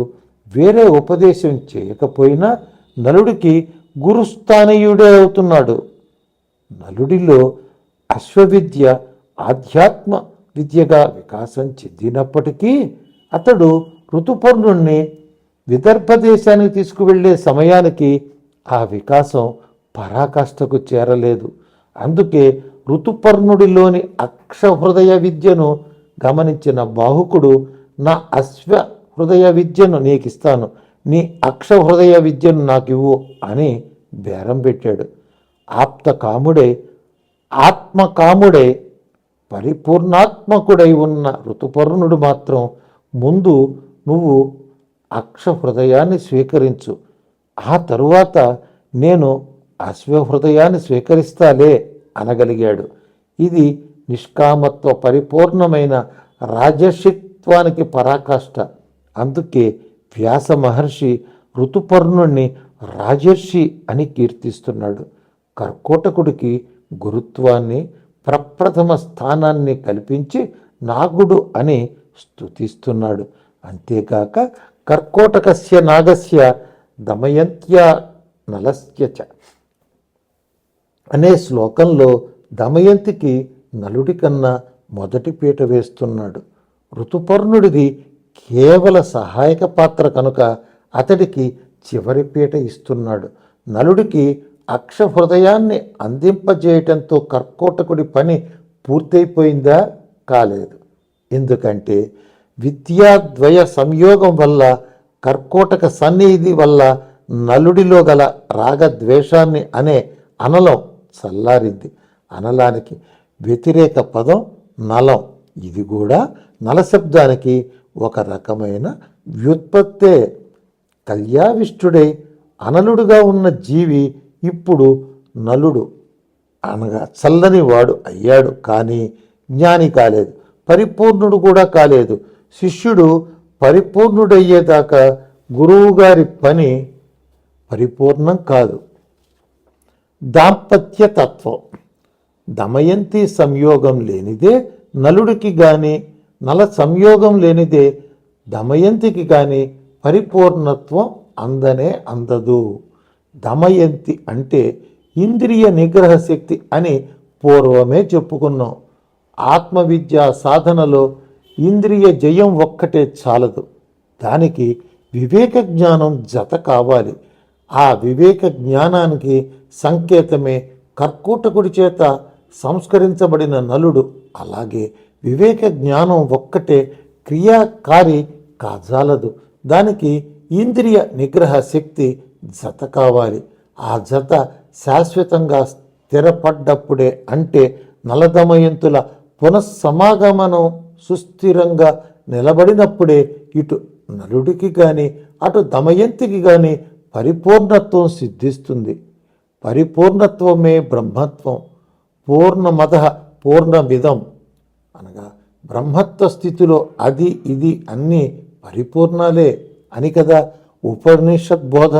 వేరే ఉపదేశం చేయకపోయినా నలుడికి గురుస్థానీయుడే అవుతున్నాడు. నలుడిలో అశ్వవిద్య ఆధ్యాత్మ విద్యగా వికాసం చెందినప్పటికీ అతడు ఋతుపర్ణుణ్ణి విదర్భ దేశానికి తీసుకువెళ్లే సమయానికి ఆ వికాసం పరాకాష్ఠకు చేరలేదు. అందుకే ఋతుపర్ణుడిలోని అక్షహృదయ విద్యను గమనించిన బాహుకుడు, నా అశ్వ హృదయ విద్యను నీకిస్తాను, నీ అక్షహృదయ విద్యను నాకివ్వు అని బేరం పెట్టాడు. ఆప్తకాముడే ఆత్మకాముడే పరిపూర్ణాత్మకుడై ఉన్న ఋతుపర్ణుడు మాత్రం ముందు నువ్వు అక్షహృదయాన్ని స్వీకరించు, ఆ తరువాత నేను అశ్వహృదయాన్ని స్వీకరిస్తాలే అనగలిగాడు. ఇది నిష్కామత్వ పరిపూర్ణమైన రాజర్షిత్వానికి పరాకాష్ఠ. అందుకే వ్యాస మహర్షి ఋతుపర్ణుణ్ణి రాజర్షి అని కీర్తిస్తున్నాడు. కర్కోటకుడికి గురుత్వాన్ని, ప్రప్రథమ స్థానాన్ని కల్పించి నాగుడు అని స్తుతిస్తున్నాడు. అంతేకాక కర్కోటకస్య నాగస్య దమయంత్యా నలస్య అనే శ్లోకంలో దమయంతికి నలుడి కన్నా మొదటి పీట వేస్తున్నాడు. ఋతుపర్ణుడిది కేవల సహాయక పాత్ర కనుక అతడికి చివరి పీట ఇస్తున్నాడు. నలుడికి అక్షహృదయాన్ని అందింపజేయటంతో కర్కోటకుడి పని పూర్తయిపోయిందా? కాలేదు. ఎందుకంటే విద్యాద్వయ సంయోగం వల్ల, కర్కోటక సన్నిధి వల్ల నలుడిలో గల రాగద్వేషాన్ని అనే అనలం చల్లారింది. అనలానికి వ్యతిరేక పదం నలం. ఇది కూడా నలశబ్దానికి ఒక రకమైన వ్యుత్పత్తే. కల్యావిష్టుడై అనలుడుగా ఉన్న జీవి ఇప్పుడు నలుడు అనగా చల్లని వాడు అయ్యాడు, కానీ జ్ఞాని కాలేదు. పరిపూర్ణుడు కూడా కాలేదు. శిష్యుడు పరిపూర్ణుడయ్యేదాకా గురువుగారి పని పరిపూర్ణం కాదు. దాంపత్య తత్వం. దమయంతి సంయోగం లేనిదే నలుడికి గాని, నల సంయోగం లేనిదే దమయంతికి గాని పరిపూర్ణత్వం అందదు. దమయంతి అంటే ఇంద్రియ నిగ్రహ శక్తి అని పూర్వమే చెప్పుకున్నాం. ఆత్మవిద్యా సాధనలో ఇంద్రియ జయం ఒక్కటే చాలదు, దానికి వివేక జ్ఞానం జత కావాలి. ఆ వివేక జ్ఞానానికి సంకేతమే కర్కోటకుడి చేత సంస్కరించబడిన నలుడు. అలాగే వివేక జ్ఞానం ఒక్కటే క్రియాకారి కాజాలదు, దానికి ఇంద్రియ నిగ్రహ శక్తి జత కావాలి. ఆ జత శాశ్వతంగా స్థిరపడ్డప్పుడే, అంటే నలదమయంతుల పునఃసమాగమనం సుస్థిరంగా నిలబడినప్పుడే ఇటు నలుడికి కానీ అటు దమయంతికి కానీ పరిపూర్ణత్వం సిద్ధిస్తుంది. పరిపూర్ణత్వమే బ్రహ్మత్వం. పూర్ణమద పూర్ణమిదం అనగా బ్రహ్మత్వ స్థితిలో అది ఇది అన్నీ పరిపూర్ణాలే అని కదా ఉపనిషత్ బోధ.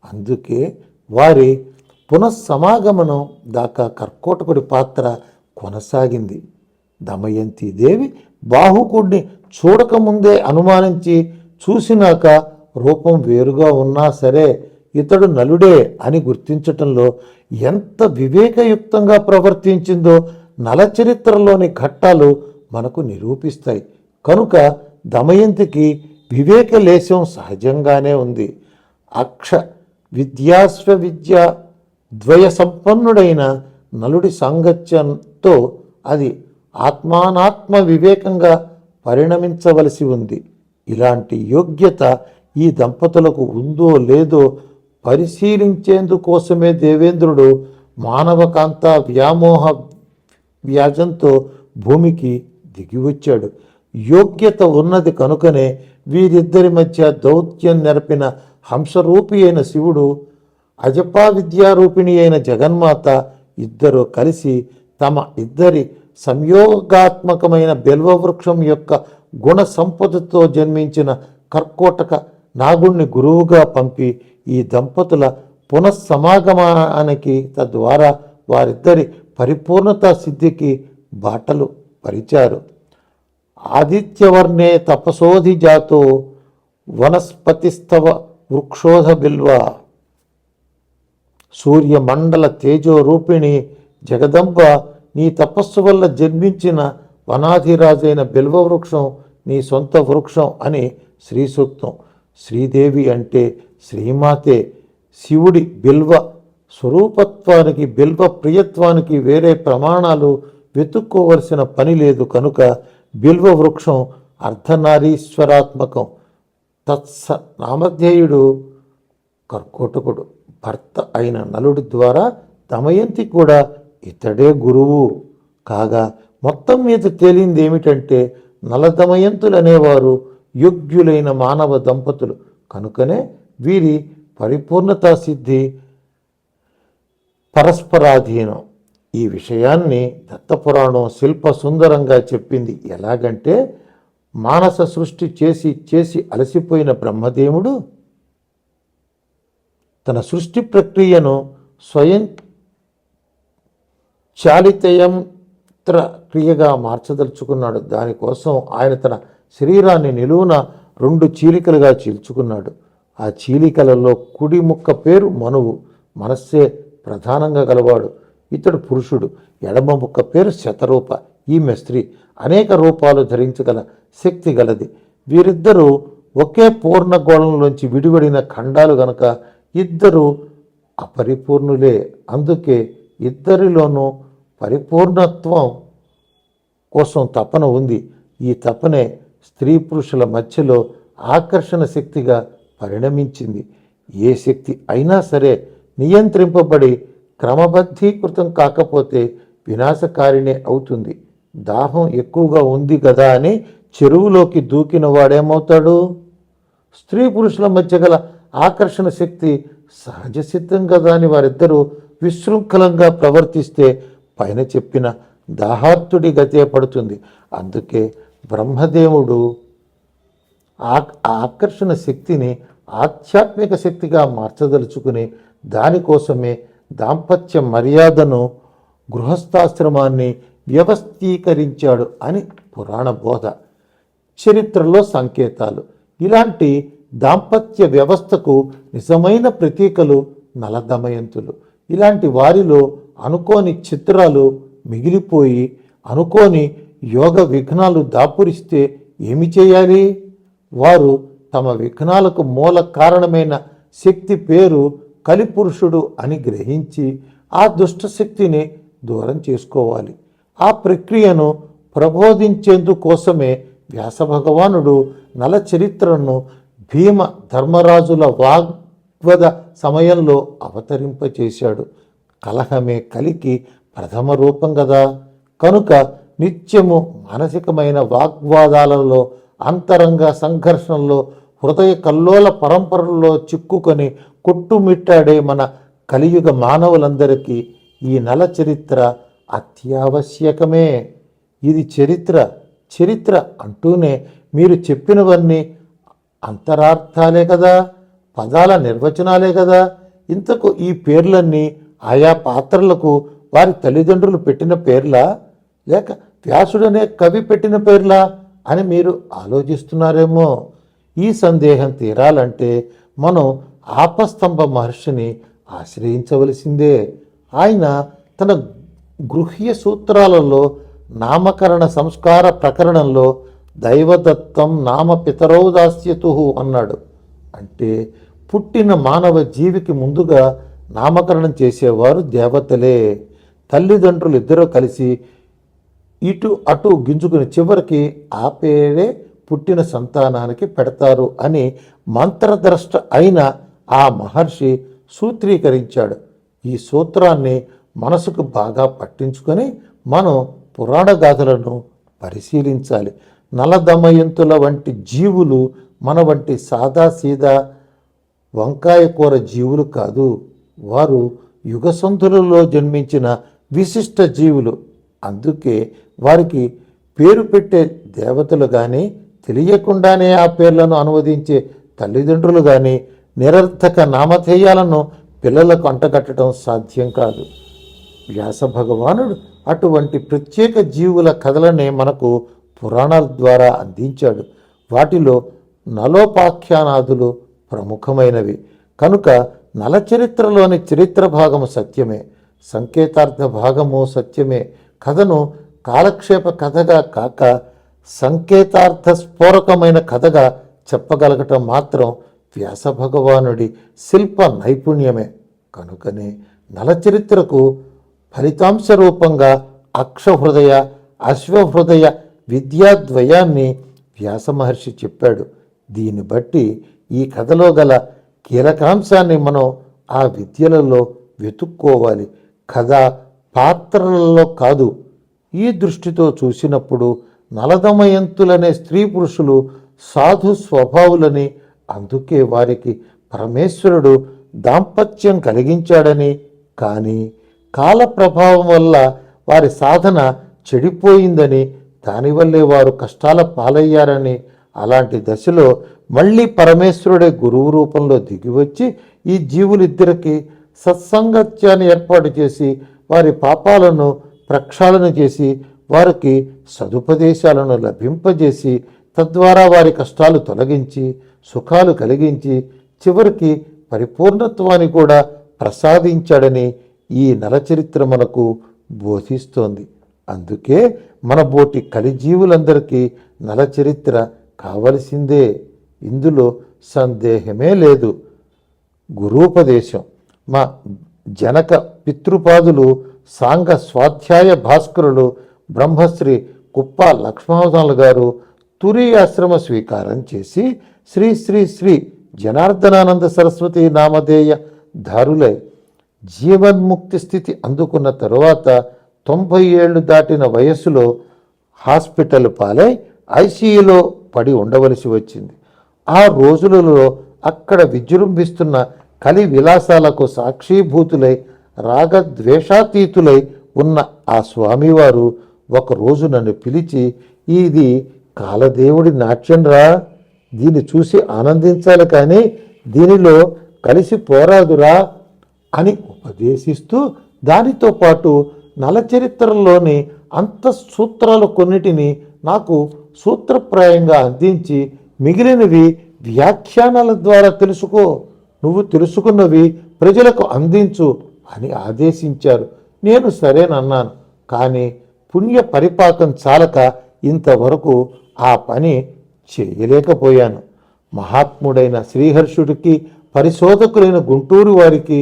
అందుకే వారి పునఃసమాగమనం దాకా కర్కోటకుడి పాత్ర కొనసాగింది. దమయంతి దేవి బాహుకుడిని చూడకముందే అనుమానించి చూసినాక రూపం వేరుగా ఉన్నా సరే ఇతడు నలుడే అని గుర్తించటంలో ఎంత వివేకయుక్తంగా ప్రవర్తించిందో నలచరిత్రలోని ఘట్టాలు మనకు నిరూపిస్తాయి. కనుక దమయంతికి వివేకలేశం సహజంగానే ఉంది. విద్య ద్వయ సంపన్నుడైన నలుడి సాంగత్యంతో అది ఆత్మానాత్మ వివేకంగా పరిణమించవలసి ఉంది. ఇలాంటి యోగ్యత ఈ దంపతులకు ఉందో లేదో పరిశీలించేందుకోసమే దేవేంద్రుడు మానవకాంత వ్యామోహ వ్యాజంతో భూమికి దిగివచ్చాడు. యోగ్యత ఉన్నది కనుకనే వీరిద్దరి మధ్య దౌత్యం నెరపిన హంసరూపి అయిన శివుడు, అజపా విద్యారూపిణి అయిన జగన్మాత ఇద్దరు కలిసి తమ ఇద్దరి సంయోగాత్మకమైన బిల్వవృక్షం యొక్క గుణ సంపదతో జన్మించిన కర్కోటక నాగుణ్ణి గురువుగా పంపి ఈ దంపతుల పునఃసమాగమానికి తద్వారా వారిద్దరి పరిపూర్ణత సిద్ధికి బాటలు పరిచారు. ఆదిత్యవర్ణే తపసోధి జాతో వనస్పతిస్తవ వృక్షోధ బిల్వ. సూర్యమండల తేజోరూపిణి జగదంబ, నీ తపస్సు వల్ల జన్మించిన వనాధిరాజైన బిల్వ వృక్షం నీ సొంత వృక్షం అని శ్రీ సూక్తం. శ్రీదేవి అంటే శ్రీమాతే. శివుడి బిల్వ స్వరూపత్వానికి, బిల్వ ప్రియత్వానికి వేరే ప్రమాణాలు వెతుక్కోవలసిన పని లేదు. కనుక బిల్వ వృక్షం అర్ధనారీశ్వరాత్మకం. తత్స నామధేయుడు కర్కోటకుడు. భర్త అయిన నలుడి ద్వారా దమయంతి కూడా ఇతడే గురువు కాగా మొత్తం మీద తేలింది ఏమిటంటే నలదమయంతులు అనేవారు యోగ్యులైన మానవ దంపతులు. కనుకనే వీరి పరిపూర్ణతా సిద్ధి పరస్పరాధీనం. ఈ విషయాన్ని దత్తపురాణం శిల్ప సుందరంగా చెప్పింది. ఎలాగంటే మానస సృష్టి చేసి చేసి అలసిపోయిన బ్రహ్మదేవుడు తన సృష్టి ప్రక్రియను స్వయం చాలితయంత్ర క్రియగా మార్చదలుచుకున్నాడు. దానికోసం ఆయన తన శరీరాన్ని నిలువున 2 చీలికలుగా చీల్చుకున్నాడు. ఆ చీలికలలో కుడి ముక్క పేరు మనువు, మనస్సే ప్రధానంగా గలవాడు, ఇతడు పురుషుడు. ఎడమ ముక్క పేరు శతరూప, ఈమె స్త్రీ, అనేక రూపాలు ధరించగల శక్తి గలది. వీరిద్దరూ ఒకే పూర్ణగోళంలోంచి విడివడిన ఖండాలు గనక ఇద్దరు అపరిపూర్ణులే. అందుకే ఇద్దరిలోనూ పరిపూర్ణత్వం కోసం తపన ఉంది. ఈ తపనే స్త్రీ పురుషుల మధ్యలో ఆకర్షణ శక్తిగా పరిణమించింది. ఏ శక్తి అయినా సరే నియంత్రింపబడి క్రమబద్ధీకృతం కాకపోతే వినాశకారిణే అవుతుంది. దాహం ఎక్కువగా ఉంది కదా అని చెరువులోకి దూకిన వాడేమవుతాడు? స్త్రీ పురుషుల మధ్య గల ఆకర్షణ శక్తి సహజ సిద్ధం కదా అని వారిద్దరూ విశృంఖలంగా ప్రవర్తిస్తే పైన చెప్పిన దాహార్తుడి గతే పడుతుంది. అందుకే బ్రహ్మదేవుడు ఆ ఆకర్షణ శక్తిని ఆధ్యాత్మిక శక్తిగా మార్చదలుచుకుని దానికోసమే దాంపత్య మర్యాదను, గృహస్థాశ్రమాన్ని వ్యవస్థీకరించాడు అని పురాణ బోధ. చరిత్రలో సంకేతాలు. ఇలాంటి దాంపత్య వ్యవస్థకు నిజమైన ప్రతీకలు నలదమయంతులు. ఇలాంటి వారిలో అనుకోని చిత్రాలు మిగిలిపోయి అనుకోని యోగ విఘ్నాలు దాపురిస్తే ఏమి చేయాలి? వారు తమ విఘ్నాలకు మూల కారణమైన శక్తి పేరు కలిపురుషుడు అని గ్రహించి ఆ దుష్టశక్తిని దూరం చేసుకోవాలి. ఆ ప్రక్రియను ప్రబోధించేందుకోసమే వ్యాసభగవానుడు నల చరిత్రను భీమ ధర్మరాజుల వాగ్వద సమయంలో అవతరింపచేశాడు. కలహమే కలికి ప్రథమ రూపం కదా. కనుక నిత్యము మానసికమైన వాగ్వాదాలలో, అంతరంగ సంఘర్షణలో, హృదయ కల్లోల పరంపరల్లో చిక్కుకొని కొట్టుమిట్టాడే మన కలియుగ మానవులందరికీ ఈ నల చరిత్ర అత్యావశ్యకమే. ఇది చరిత్ర అంటూనే మీరు చెప్పినవన్నీ అంతరార్థాలే కదా, పదాల నిర్వచనాలే కదా. ఇంతకు ఈ పేర్లన్నీ ఆయా పాత్రలకు వారి తల్లిదండ్రులు పెట్టిన పేర్లా, లేక వ్యాసుడనే కవి పెట్టిన పేర్లా అని మీరు ఆలోచిస్తున్నారేమో. ఈ సందేహం తీరాలంటే మనం ఆపస్తంభ మహర్షిని ఆశ్రయించవలసిందే. ఆయన తన గృహ్య సూత్రాలలో నామకరణ సంస్కార ప్రకరణంలో దైవదత్తం నామ పితరౌ దాస్యతు అన్నాడు. అంటే పుట్టిన మానవ జీవికి ముందుగా నామకరణం చేసేవారు దేవతలే. తల్లిదండ్రులు ఇద్దరూ కలిసి ఇటు అటు గింజుకుని చివరికి ఆ పేరే పుట్టిన సంతానానికి పెడతారు అని మంత్రద్రష్ట అయిన ఆ మహర్షి సూత్రీకరించాడు. ఈ సూత్రాన్ని మనసుకు బాగా పట్టించుకొని మనం పురాణ గాథలను పరిశీలించాలి. నలదమయంతుల వంటి జీవులు మన వంటి సాదాసీదా వంకాయ కూర జీవులు కాదు. వారు యుగసంధులలో జన్మించిన విశిష్ట జీవులు. అందుకే వారికి పేరు పెట్టే దేవతలు కానీ, తెలియకుండానే ఆ పేర్లను అనువదించే తల్లిదండ్రులు కానీ నిరర్థక నామధేయాలను పిల్లలకు అంటగట్టడం సాధ్యం కాదు. వ్యాస భగవానుడు అటువంటి ప్రత్యేక జీవుల కథలనే మనకు పురాణాల ద్వారా అందించాడు. వాటిలో నలోపాఖ్యానాదులు ప్రముఖమైనవి. కనుక నలచరిత్రలోని చరిత్ర భాగము సత్యమే, సంకేతార్థ భాగము సత్యమే. కథను కాలక్షేప కథగా కాక సంకేతార్థ స్ఫోరకమైన కథగా చెప్పగలగటం మాత్రం వ్యాస భగవానుడి శిల్ప నైపుణ్యమే. కనుకనే నలచరిత్రకు ఫలితాంశ రూపంగా అక్షహృదయ, అశ్వహృదయ విద్యాద్వయాన్ని వ్యాస మహర్షి చెప్పాడు. దీన్ని బట్టి ఈ కథలో గల కీలకాంశాన్ని మనం ఆ విద్యలలో వెతుక్కోవాలి. కథ పాత్రలలో కాదు. ఈ దృష్టితో చూసినప్పుడు నలదమయంతులనే స్త్రీ పురుషులు సాధు స్వభావులని, అందుకే వారికి పరమేశ్వరుడు దాంపత్యం కలిగించాడని, కానీ కాల ప్రభావం వల్ల వారి సాధన చెడిపోయిందని, దానివల్లే వారు కష్టాల పాలయ్యారని, అలాంటి దశలో మళ్ళీ పరమేశ్వరుడే గురువు రూపంలో దిగివచ్చి ఈ జీవులిద్దరికీ సత్సంగత్యాన్ని ఏర్పాటు చేసి వారి పాపాలను ప్రక్షాళన చేసి వారికి సదుపదేశాలను లభింపజేసి తద్వారా వారి కష్టాలు తొలగించి సుఖాలు కలిగించి చివరికి పరిపూర్ణత్వాన్ని కూడా ప్రసాదించాడని ఈ నలచరిత్ర మనకు బోధిస్తోంది. అందుకే మన బోటి కలిజీవులందరికీ నలచరిత్ర కావలసిందే. ఇందులో సందేహమే లేదు. గురూపదేశం. మా జనక పితృపాదులు సాంగ స్వాధ్యాయ భాస్కరులు బ్రహ్మశ్రీ కుప్ప లక్ష్మణాలు గారు తురి ఆశ్రమ స్వీకారం చేసి శ్రీ శ్రీ శ్రీ జనార్దనానంద సరస్వతి నామధేయ ధారులై జీవన్ముక్తి స్థితి అందుకున్న తరువాత 90 ఏళ్లు దాటిన వయస్సులో హాస్పిటల్ పాలై ఐసీయూలో పడి ఉండవలసి వచ్చింది. ఆ రోజులలో అక్కడ విజృంభిస్తున్న కలి విలాసాలకు సాక్షీభూతులై రాగద్వేషాతీతులై ఉన్న ఆ స్వామివారు ఒకరోజు నన్ను పిలిచి ఇది కాలదేవుడి నాట్యంరా, దీన్ని చూసి ఆనందించాలి కానీ దీనిలో కలిసి పోరాదురా అని ఉపదేశిస్తూ దానితో పాటు నలచరిత్రలోని అంతఃసూత్రాలు కొన్నిటిని నాకు సూత్రప్రాయంగా అందించి మిగిలినవి వ్యాఖ్యానాల ద్వారా తెలుసుకో, నువ్వు తెలుసుకున్నవి ప్రజలకు అందించు అని ఆదేశించారు. నేను సరేనన్నాను. కానీ పుణ్య పరిపాకం చాలక ఇంతవరకు ఆ పని చేయలేకపోయాను. మహాత్ముడైన శ్రీహర్షుడికి పరిశోధకులైన గుంటూరు వారికి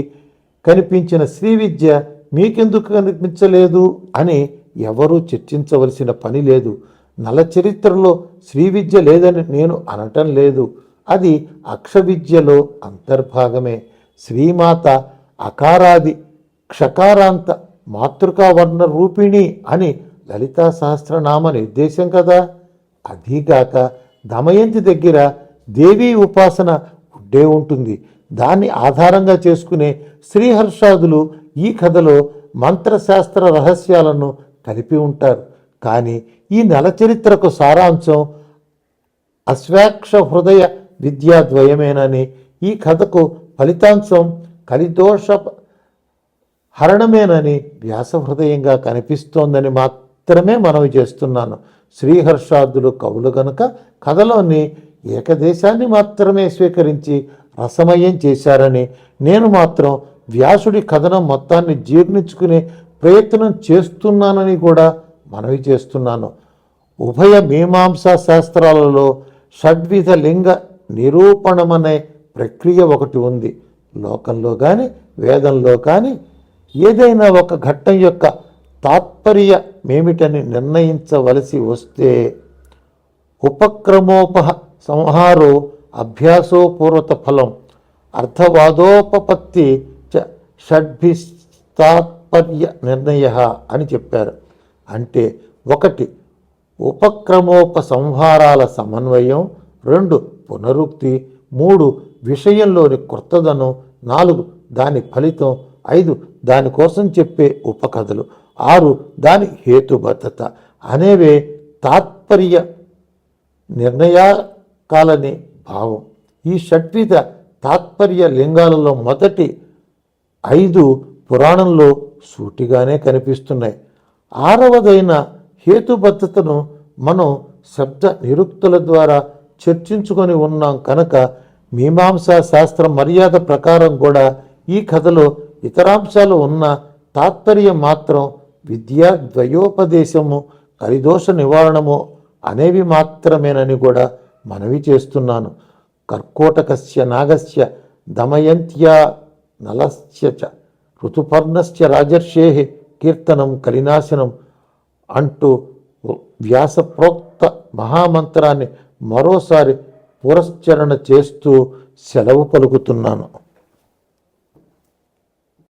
కనిపించిన శ్రీ విద్య మీకెందుకు కనిపించలేదు అని ఎవరూ చర్చించవలసిన పని లేదు. నలచరిత్రలో శ్రీ విద్య లేదని నేను అనటం లేదు. అది అక్షవిద్యలో అంతర్భాగమే. శ్రీమాత అకారాది క్షకారాంత మాతృకావర్ణ రూపిణి అని లలితా సహస్రనామ నిర్దేశం కదా. అదీగాక దమయంతి దగ్గర దేవీ ఉపాసన ఉండే ఉంటుంది. దాన్ని ఆధారంగా చేసుకునే శ్రీహర్షాదులు ఈ కథలో మంత్రశాస్త్ర రహస్యాలను కలిపి ఉంటారు. కానీ ఈ నలచరిత్రకు సారాంశం అశ్వాక్ష హృదయ విద్యాద్వయమేనని, ఈ కథకు ఫలితాంశం కలిదోష హరణమేనని వ్యాసహృదయంగా కనిపిస్తోందని మాత్రమే మనవి చేస్తున్నాను. శ్రీహర్షాదులు కవులు గనుక కథలోని ఏకదేశాన్ని మాత్రమే స్వీకరించి రసమయం చేశారని, నేను మాత్రం వ్యాసుడి కథనం మొత్తాన్ని జీర్ణించుకునే ప్రయత్నం చేస్తున్నానని కూడా మనవి చేస్తున్నాను. ఉభయ మీమాంసా శాస్త్రాలలో షడ్విధ లింగ నిరూపణమనే ప్రక్రియ ఒకటి ఉంది. లోకంలో కానీ వేదంలో కానీ ఏదైనా ఒక ఘట్టం యొక్క తాత్పర్యమేమిటని నిర్ణయించవలసి వస్తే ఉపక్రమోపహ సంహారో అభ్యాసో పూర్వత ఫలం అర్థవాదోపపత్తి చ షడ్భిస్తాత్పర్య నిర్ణయ అని చెప్పారు. అంటే 1 ఉపక్రమోపసంహారాల సమన్వయం, 2 పునరుక్తి, 3 విషయంలోని కొత్తదనం, 4 దాని ఫలితం, 5 దానికోసం చెప్పే ఉపకథలు, 6 దాని హేతుబద్ధత అనేవే తాత్పర్య నిర్ణయాకాలని భావం. ఈ షడ్విధ తాత్పర్య లింగాలలో మొదటి 5 పురాణంలో సూటిగానే కనిపిస్తున్నాయి. 6వదైన హేతుబద్ధతను మనం శబ్ద నిరుక్తుల ద్వారా చర్చించుకొని ఉన్నాం కనుక మీమాంసా శాస్త్ర మర్యాద ప్రకారం కూడా ఈ కథలో ఇతరాంశాలు ఉన్న తాత్పర్యం మాత్రం విద్యా ద్వయోపదేశము, కలిదోష నివారణము అనేవి మాత్రమేనని కూడా మనవి చేస్తున్నాను. కర్కోటకస్య నాగస్య దమయంత్యా నలస్య చ ఋతుపర్ణస్య రాజర్షే కీర్తనం కలినాశనం అంటూ వ్యాస ప్రోక్త మహామంత్రాన్ని మరోసారి పురస్చరణ చేస్తూ సెలవు పలుకుతున్నాను.